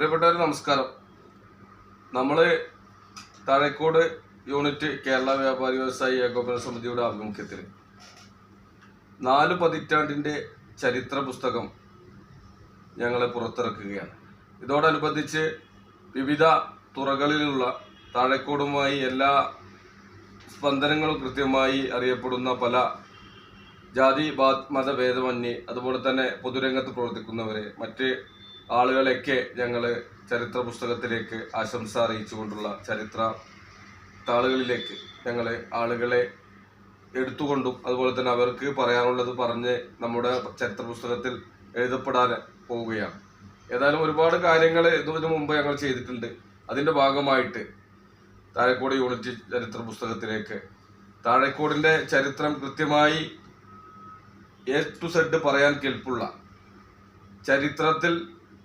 പ്രിയപ്പെട്ടവർ നമസ്കാരം. നമ്മൾ താഴേക്കോട് യൂണിറ്റ് കേരള വ്യാപാരി വ്യവസായി ഏകോപന സമിതിയുടെ ആഭിമുഖ്യത്തിൽ 4 പതിറ്റാണ്ടിൻ്റെ ചരിത്ര പുസ്തകം ഞങ്ങൾ പുറത്തിറക്കുകയാണ്. ഇതോടനുബന്ധിച്ച് വിവിധ തുറകളിലുള്ള താഴേക്കോടുമായി എല്ലാ സ്പന്ദനങ്ങളും കൃത്യമായി അറിയപ്പെടുന്ന പല ജാതി മതഭേദമന്യേ അതുപോലെ തന്നെ പൊതുരംഗത്ത് പ്രവർത്തിക്കുന്നവരെ മറ്റ് ആളുകളെയൊക്കെ ഞങ്ങൾ ചരിത്ര പുസ്തകത്തിലേക്ക് ആശംസ അറിയിച്ചുകൊണ്ടുള്ള ചരിത്ര താളുകളിലേക്ക് ഞങ്ങൾ ആളുകളെ എടുത്തുകൊണ്ടും അതുപോലെ തന്നെ അവർക്ക് പറയാനുള്ളത് പറഞ്ഞ് നമ്മുടെ ചരിത്ര പുസ്തകത്തിൽ എഴുതപ്പെടാൻ പോവുകയാണ്. ഏതായാലും ഒരുപാട് കാര്യങ്ങൾ ഇതിനു മുമ്പ് ഞങ്ങൾ ചെയ്തിട്ടുണ്ട്. അതിൻ്റെ ഭാഗമായിട്ട് താഴേക്കോട് യൂണിറ്റ് ചരിത്ര പുസ്തകത്തിലേക്ക് താഴേക്കോടിൻ്റെ ചരിത്രം കൃത്യമായി A to Z പറയാൻ കെൽപ്പുള്ള ചരിത്രത്തിൽ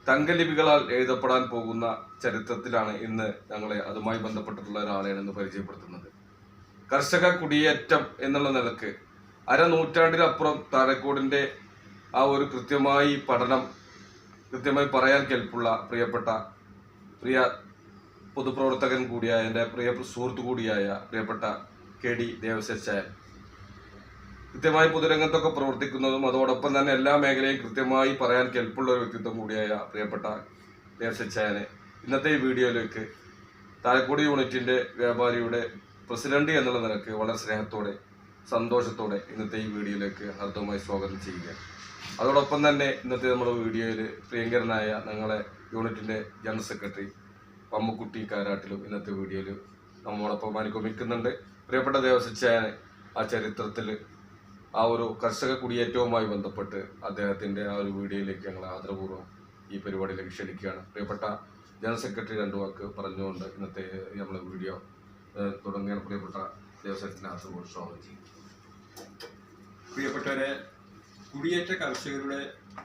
തങ്കലിപികളാൽ എഴുതപ്പെടാൻ പോകുന്ന ചരിത്രത്തിലാണ് ഇന്ന് ഞങ്ങളെ അതുമായി ബന്ധപ്പെട്ടിട്ടുള്ള ഒരാളെയാണ് ഇന്ന് പരിചയപ്പെടുത്തുന്നത്. കർഷക കുടിയേറ്റം എന്നുള്ള നിലക്ക് അരനൂറ്റാണ്ടിലപ്പുറം താഴേക്കോടിൻ്റെ ആ ഒരു കൃത്യമായി പഠനം കൃത്യമായി പറയാൻ കെൽപ്പുള്ള പ്രിയ പൊതുപ്രവർത്തകൻ കൂടിയായ എൻ്റെ പ്രിയ സുഹൃത്തു കൂടിയായ പ്രിയപ്പെട്ട KD ദേവസ്യച്ചായൻ കൃത്യമായി പൊതുരംഗത്തൊക്കെ പ്രവർത്തിക്കുന്നതും അതോടൊപ്പം തന്നെ എല്ലാ മേഖലയും കൃത്യമായി പറയാൻ കെൽപ്പുള്ള ഒരു വ്യക്തിത്വം കൂടിയായ പ്രിയപ്പെട്ട ദേവസ്യച്ചായനെ ഇന്നത്തെ ഈ വീഡിയോയിലേക്ക് താഴേക്കോട് യൂണിറ്റിൻ്റെ വ്യാപാരിയുടെ പ്രസിഡന്റ് എന്നുള്ള നിലക്ക് വളരെ സ്നേഹത്തോടെ സന്തോഷത്തോടെ ഇന്നത്തെ ഈ വീഡിയോയിലേക്ക് ഹർദവുമായി സ്വാഗതം ചെയ്യുകയാണ്. അതോടൊപ്പം തന്നെ ഇന്നത്തെ നമ്മുടെ വീഡിയോയിൽ പ്രിയങ്കരനായ ഞങ്ങളെ യൂണിറ്റിൻ്റെ ജനറൽ സെക്രട്ടറി പമ്മക്കുട്ടി കാരാട്ടിലും ഇന്നത്തെ വീഡിയോയിൽ നമ്മോടൊപ്പം അനുഗമിക്കുന്നുണ്ട്. പ്രിയപ്പെട്ട ദേവസ്യച്ചായനെ ആ ചരിത്രത്തിൽ ആ ഒരു കർഷക കുടിയേറ്റവുമായി ബന്ധപ്പെട്ട് അദ്ദേഹത്തിൻ്റെ ആ ഒരു വീഡിയോയിലേക്ക് ഞങ്ങൾ ആദരപൂർവ്വം ഈ പരിപാടിയിലേക്ക് ക്ഷണിക്കുകയാണ്. പ്രിയപ്പെട്ട ജനറൽ സെക്രട്ടറി 2 വാക്ക് പറഞ്ഞുകൊണ്ട് ഇന്നത്തെ നമ്മളെ വീഡിയോ തുടങ്ങിയ പ്രിയപ്പെട്ട ദേവസ്വത്തിന് ആദരപൂർവ്വം സ്വാഗതം ചെയ്യും. പ്രിയപ്പെട്ടവരെ, കുടിയേറ്റ കർഷകരുടെ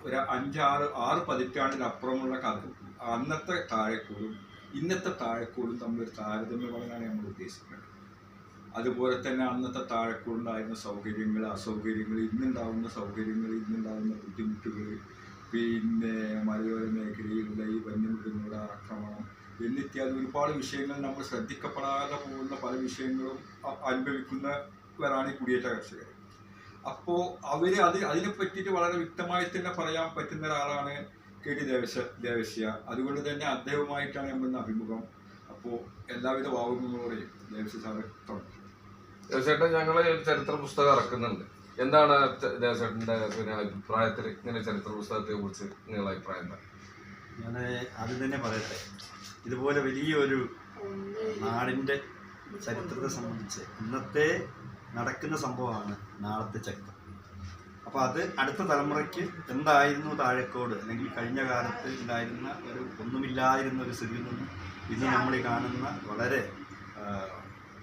ഒരു 5-6 പതിറ്റാണ്ടിലപ്പുറമുള്ള കഥ അന്നത്തെ താഴേക്കോടും ഇന്നത്തെ താഴേക്കോടും തമ്മിലൊരു താരതമ്യമാണ് നമ്മൾ ഉദ്ദേശിക്കുന്നത്. അതുപോലെ തന്നെ അന്നത്തെ താഴേക്കോടുണ്ടായിരുന്ന സൗകര്യങ്ങൾ, അസൗകര്യങ്ങൾ, ഇന്നുണ്ടാവുന്ന സൗകര്യങ്ങൾ, ഇന്നുണ്ടാവുന്ന ബുദ്ധിമുട്ടുകൾ, പിന്നെ മലയോര മേഖലയിലുള്ള ഈ വന്യമൃഗങ്ങളുടെ ആക്രമണം എന്നിത്യാദി ഒരുപാട് വിഷയങ്ങൾ നമ്മൾ ശ്രദ്ധിക്കപ്പെടാതെ പോകുന്ന പല വിഷയങ്ങളും അനുഭവിക്കുന്നവരാണ് ഈ കുടിയേറ്റ കർഷകർ. അപ്പോൾ അവർ അതിനെ പറ്റിയിട്ട് വളരെ വ്യക്തമായി തന്നെ പറയാൻ പറ്റുന്ന ഒരാളാണ് KD ദേവസ്യ. അതുകൊണ്ട് തന്നെ അദ്ദേഹവുമായിട്ടാണ് നമ്മളുടെ അഭിമുഖം. അപ്പോൾ എല്ലാവിധ ഭാവങ്ങളോടെയും ദേവസ്യ സാറ് തുടങ്ങി. ദേവസ്യേട്ടൻ ഞങ്ങൾ ചരിത്ര പുസ്തകം ഇറക്കുന്നുണ്ട്. എന്താണ് ദേവസ്യേട്ടൻ്റെ അഭിപ്രായത്തിൽ ഇങ്ങനെ ചരിത്ര പുസ്തകത്തെ കുറിച്ച് നിങ്ങളുടെ അഭിപ്രായം എന്താ? ഞാൻ ആദ്യം തന്നെ പറയട്ടെ, ഇതുപോലെ വലിയൊരു നാടിൻ്റെ ചരിത്രത്തെ സംബന്ധിച്ച് ഇന്നത്തെ നടക്കുന്ന സംഭവമാണ് നാളത്തെ ചരിത്രം. അപ്പോൾ അത് അടുത്ത തലമുറയ്ക്ക് എന്തായിരുന്നു താഴേക്കോട്, അല്ലെങ്കിൽ കഴിഞ്ഞ കാലത്ത് ഉണ്ടായിരുന്ന ഒരു ഒന്നുമില്ലാതിരുന്ന ഒരു സ്ഥിതിയിൽ നിന്നും ഇന്ന് നമ്മൾ ഈ കാണുന്ന വളരെ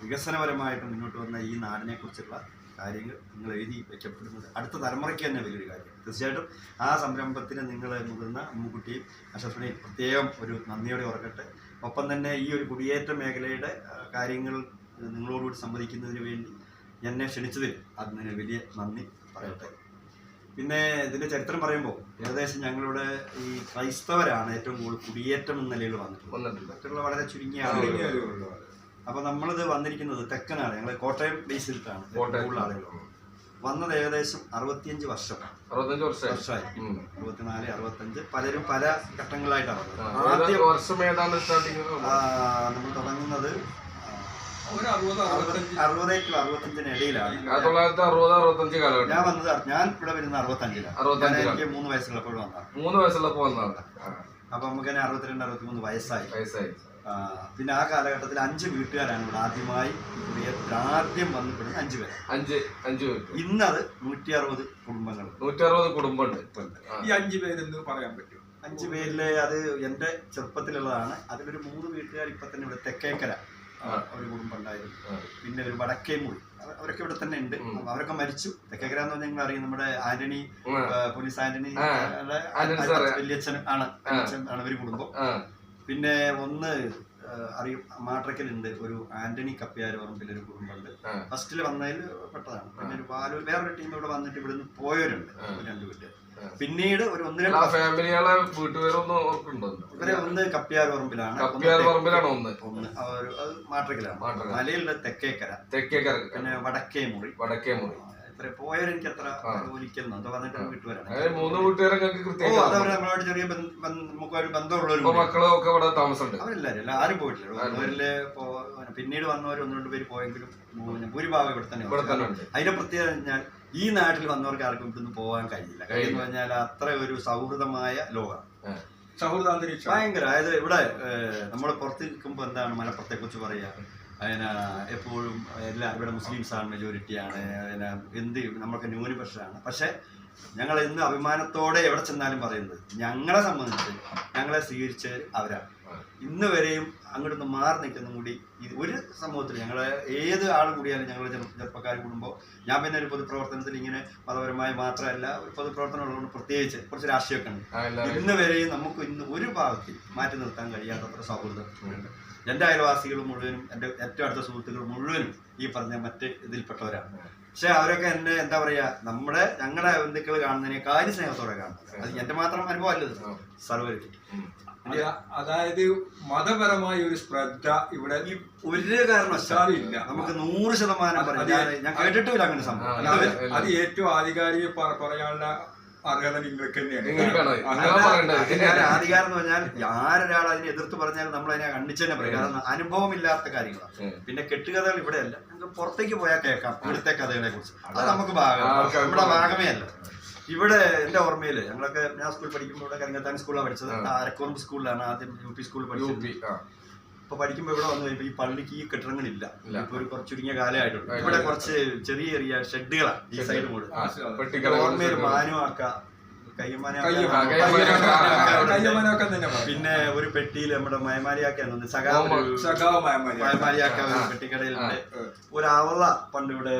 വികസനപരമായിട്ട് മുന്നോട്ട് വന്ന ഈ നാടിനെക്കുറിച്ചുള്ള കാര്യങ്ങൾ നിങ്ങൾ എഴുതി വയ്ക്കപ്പെടുന്നത് അടുത്ത തലമുറയ്ക്ക് തന്നെ വലിയൊരു കാര്യം. തീർച്ചയായിട്ടും ആ സംരംഭത്തിന് നിങ്ങൾ മുതിർന്ന അമ്മുക്കുട്ടിയും അഷഫിനെയും പ്രത്യേകം ഒരു നന്ദിയോടെ ഓർക്കട്ടെ. ഒപ്പം തന്നെ ഈ ഒരു കുടിയേറ്റ മേഖലയുടെ കാര്യങ്ങൾ നിങ്ങളോടുകൂടി സംവദിക്കുന്നതിന് വേണ്ടി എന്നെ ക്ഷണിച്ചതിൽ അതിന് വലിയ നന്ദി പറയട്ടെ. പിന്നെ ഇതിൻ്റെ ചരിത്രം പറയുമ്പോൾ ഏകദേശം ഞങ്ങളുടെ ഈ ക്രൈസ്തവരാണ് ഏറ്റവും കൂടുതൽ കുടിയേറ്റം എന്ന നിലയിൽ വന്നിട്ടുള്ളത്. മറ്റുള്ള വളരെ ചുരുങ്ങിയ ആളുകളുള്ളൂ. അപ്പോൾ നമ്മളിത് വന്നിരിക്കുന്നത് തെക്കനാണ്. ഞങ്ങൾ കോട്ടയം ബേസ് ചെയ്തിട്ടാണ് കൂടുതൽ ആളുകളുള്ളത്. വന്നത് ഏകദേശം 65 വർഷമായി. 64, 65 പലരും പല ഘട്ടങ്ങളായിട്ടാണ് വന്നത്. ആദ്യം നമ്മൾ തുടങ്ങുന്നത് 60-65 ഇടയിലാണ്. ഞാൻ വന്നത്, ഞാൻ ഇവിടെ വരുന്ന 65-ലാണ്. എനിക്ക് 3 വയസ്സുള്ളപ്പോൾ വന്നതാണ്. അപ്പൊ നമുക്ക് തന്നെ 62-63 വയസ്സായി. പിന്നെ ആ കാലഘട്ടത്തിൽ 5 വീട്ടുകാരാണ് ഇവിടെ ആദ്യം വന്നിട്ടുള്ളത്. 5 പേര്. ഇന്നത് 160 കുടുംബമുണ്ട്. ഈ 5 പേരെന്ന് പറയാൻ പറ്റും. 5 പേരില് അത് എൻ്റെ ചെറുപ്പത്തിലുള്ളതാണ്. അതിലൊരു 3 വീട്ടുകാർ ഇപ്പൊ തന്നെ ഇവിടെ തെക്കേക്കര ഒരു കുടുംബം ഉണ്ടായിരുന്നു. പിന്നെ ഒരു വടക്കേമുറി, അവരൊക്കെ ഇവിടെ തന്നെ ഉണ്ട്. അവരൊക്കെ മരിച്ചു. തെക്കേക്കര എന്ന് പറഞ്ഞാൽ നിങ്ങൾ അറിയും, നമ്മുടെ ആന്റണി, പോലീസ് ആന്റണി വല്യച്ഛൻ ആണ് ഒരു കുടുംബം. പിന്നെ ഒന്ന് അറിയും, മാട്രക്കലുണ്ട് ഒരു ആന്റണി കപ്പ്യാർ പറമ്പിലൊരു കുടുംബമുണ്ട്. ഫസ്റ്റിൽ വന്നതിൽ പെട്ടതാണ്. പിന്നെ ഒരു വേറൊരു ടീം ഇവിടെ വന്നിട്ട് ഇവിടെ നിന്ന് പോയവരുണ്ട് 2 വീട്ടുകാർ. പിന്നീട് ഒരു 1-2 ഫാമിലികളെ വീട്ടുപേരൊന്നും ഓർക്കുന്നുണ്ടോ? ഇവരെ ഒന്ന് കപ്പ്യാർ പറമ്പിലാണ്, ഒന്ന് അത് മാട്രക്കലാണ്. മലയിലുള്ള തെക്കേക്കര, പിന്നെ വടക്കേ മുറി. ഇത്ര പോയവർ എനിക്ക് അത്ര ഒരിക്കലും എന്തോ പറഞ്ഞിട്ട് വീട്ടുകാരാണ്. 3 വീട്ടുകാരെ അതവരെ നമ്മളോട് ചെറിയ നമുക്കൊരു ബന്ധമുള്ളവരും മക്കളൊക്കെ ഇവിടെ താമസമുണ്ട്. അവരെല്ലാരും ആരും പോയിട്ടില്ല. അവരില് പിന്നീട് വന്നവർ 1-2 പേര് പോയെങ്കിലും ഭൂരിഭാഗം ഇവിടെ തന്നെ. അതിന്റെ പ്രത്യേകത കഴിഞ്ഞാൽ ഈ നാട്ടിൽ വന്നവർക്ക് ആർക്കും ഇവിടുന്ന് പോകാൻ കഴിയില്ല. എന്ന് പറഞ്ഞാൽ അത്ര ഒരു സൗഹൃദമായ ലോകം, സൗഹൃദാന്തരീക്ഷം ഭയങ്കര. അതായത് ഇവിടെ നമ്മൾ പുറത്ത് നിൽക്കുമ്പോൾ എന്താണ് മലപ്പുറത്തെ കുറിച്ച് പറയാ, അതിന് എപ്പോഴും ഇവിടെ മുസ്ലിംസാണ്, മെജോറിറ്റിയാണ്, അതിന് എന്ത് നമ്മൾക്ക് ന്യൂനപക്ഷമാണ്. പക്ഷെ ഞങ്ങൾ ഇന്ന് അഭിമാനത്തോടെ എവിടെ ചെന്നാലും പറയുന്നത് ഞങ്ങളെ സംബന്ധിച്ച് ഞങ്ങളെ സ്വീകരിച്ചവർ അവരാണ്. ഇന്ന് വരെയും അങ്ങോട്ടൊന്ന് മാറി നിൽക്കുന്ന കൂടി ഒരു സമൂഹത്തിൽ ഞങ്ങളെ ഏത് ആളും കൂടിയാലും ഞങ്ങൾ ചെറുപ്പക്കാർ കൂടുമ്പോൾ ഞാൻ പിന്നെ ഒരു പൊതുപ്രവർത്തനത്തിൽ ഇങ്ങനെ മതപരമായി മാത്രമല്ല ഒരു പൊതുപ്രവർത്തനം ഉള്ളതുകൊണ്ട് പ്രത്യേകിച്ച് കുറച്ച് രാഷ്ട്രീയമൊക്കെ ഉണ്ട്. ഇന്ന് വരെയും നമുക്ക് ഇന്ന് ഒരു ഭാഗത്തിൽ മാറ്റി നിർത്താൻ കഴിയാത്തത്ര സൗഹൃദം ഉണ്ട്. എൻ്റെ അയൽവാസികൾ മുഴുവനും എൻ്റെ ഏറ്റവും അടുത്ത സുഹൃത്തുക്കൾ മുഴുവനും ഈ പറഞ്ഞ മറ്റ് ഇതിൽപ്പെട്ടവരാണ്. പക്ഷെ അവരൊക്കെ എന്നെ എന്താ പറയാ ഞങ്ങളുടെ ബന്ധുക്കൾ കാണുന്നതിനേക്കാൾ സ്നേഹത്തോടെ കാണുന്നത്. അത് എൻ്റെ മാത്രം അനുഭവം അല്ലത്, സർവ്വരും. അതായത് മതപരമായ ഒരു ശ്രദ്ധ ഇവിടെ ഒരു കാരണവശാലും ഇല്ല. നമുക്ക് 100% പറയാം. ഞാൻ കേട്ടിട്ടില്ല അങ്ങനെ സംഭവം. അത് ഏറ്റവും ആധികാരിക പറയാനുള്ള അർഹത നിങ്ങൾക്ക് തന്നെയാണ്. ഞാൻ ആധികാരം എന്ന് പറഞ്ഞാൽ ആരൊരാൾ അതിനെ എതിർത്ത് പറഞ്ഞാൽ നമ്മൾ അതിനെ കണ്ണിച്ചു തന്നെ പറയും. കാരണം അനുഭവമില്ലാത്ത കാര്യങ്ങളാണ്. പിന്നെ കെട്ടുകഥകൾ ഇവിടെയല്ല, നമുക്ക് പുറത്തേക്ക് പോയാൽ കേൾക്കാം ഇവിടുത്തെ കഥകളെ കുറിച്ച്. അത് നമുക്ക് നമ്മുടെ ഭാഗമേ അല്ല. ഇവിടെ എന്റെ ഓർമ്മയില് ഞാൻ സ്കൂളിൽ പഠിക്കുമ്പോൾ ഇവിടെ കരിങ്ങത്താൻ സ്കൂളിലാണ് പഠിച്ചത്. അരക്കോർമ്പ് സ്കൂളിലാണ് ആദ്യം UP സ്കൂളിൽ പഠിച്ചത്. ഇപ്പൊ പഠിക്കുമ്പോ ഇവിടെ വന്നു കഴിയുമ്പോ ഈ പള്ളിക്ക് ഈ കെട്ടിടങ്ങളില്ല. ഇപ്പൊ ഒരു കുറച്ച് ചുരുങ്ങിയ കാലമായിട്ടുണ്ട്. ഇവിടെ കുറച്ച് ചെറിയ ചെറിയ ഷെഡുകളാണ് ഈ സൈഡ് കൂടെ. ഓർമ്മയിൽ മാനുവാക്ക, പിന്നെ ഒരു പെട്ടിയിൽ നമ്മുടെ മയമാരിയാക്ക മയമാരിയാക്ക പെട്ടിക്കടയിലുണ്ട്. ഒരു അവള പണ്ട് ഇവിടെ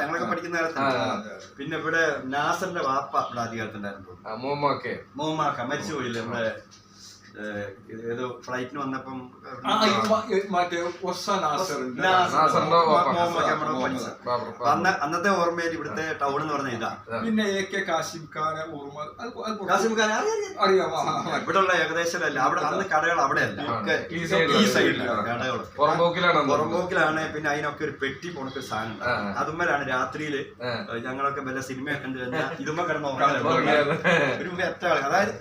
ഞങ്ങളൊക്കെ പഠിക്കുന്ന കാലത്ത്. പിന്നെ ഇവിടെ നാസറിന്റെ വാപ്പ ഇവിടെ അധികാരത്തുണ്ടായിരുന്നു. മോമാക്ക മരിച്ചുപോയില്ലേ നമ്മുടെ ഏതോ ഫ്ലൈറ്റിന് വന്നപ്പം അന്നത്തെ ഓർമ്മയിൽ ഇവിടുത്തെ ടൗൺ എന്ന് പറഞ്ഞ ഇതാ. പിന്നെ കാസിം ഖാനെ ഇവിടെ ഉള്ള ഏകദേശം അല്ല. അവിടെ അന്ന് കടകൾ അവിടെയല്ല, ഈ സൈഡിലാണ് കടകളൊക്കെ. പുറമ്പോക്കിലാണ്. പിന്നെ അതിനൊക്കെ ഒരു പെട്ടി പോണൊക്കെ ഒരു സാധനം ഉണ്ട്. അതുമ്മലാണ് രാത്രിയില് ഞങ്ങളൊക്കെ വല്ല സിനിമയൊക്കെ കണ്ടു കഴിഞ്ഞാൽ ഇതുമ്മ കിടന്ന് ഒരു വെറ്റാള്. അതായത്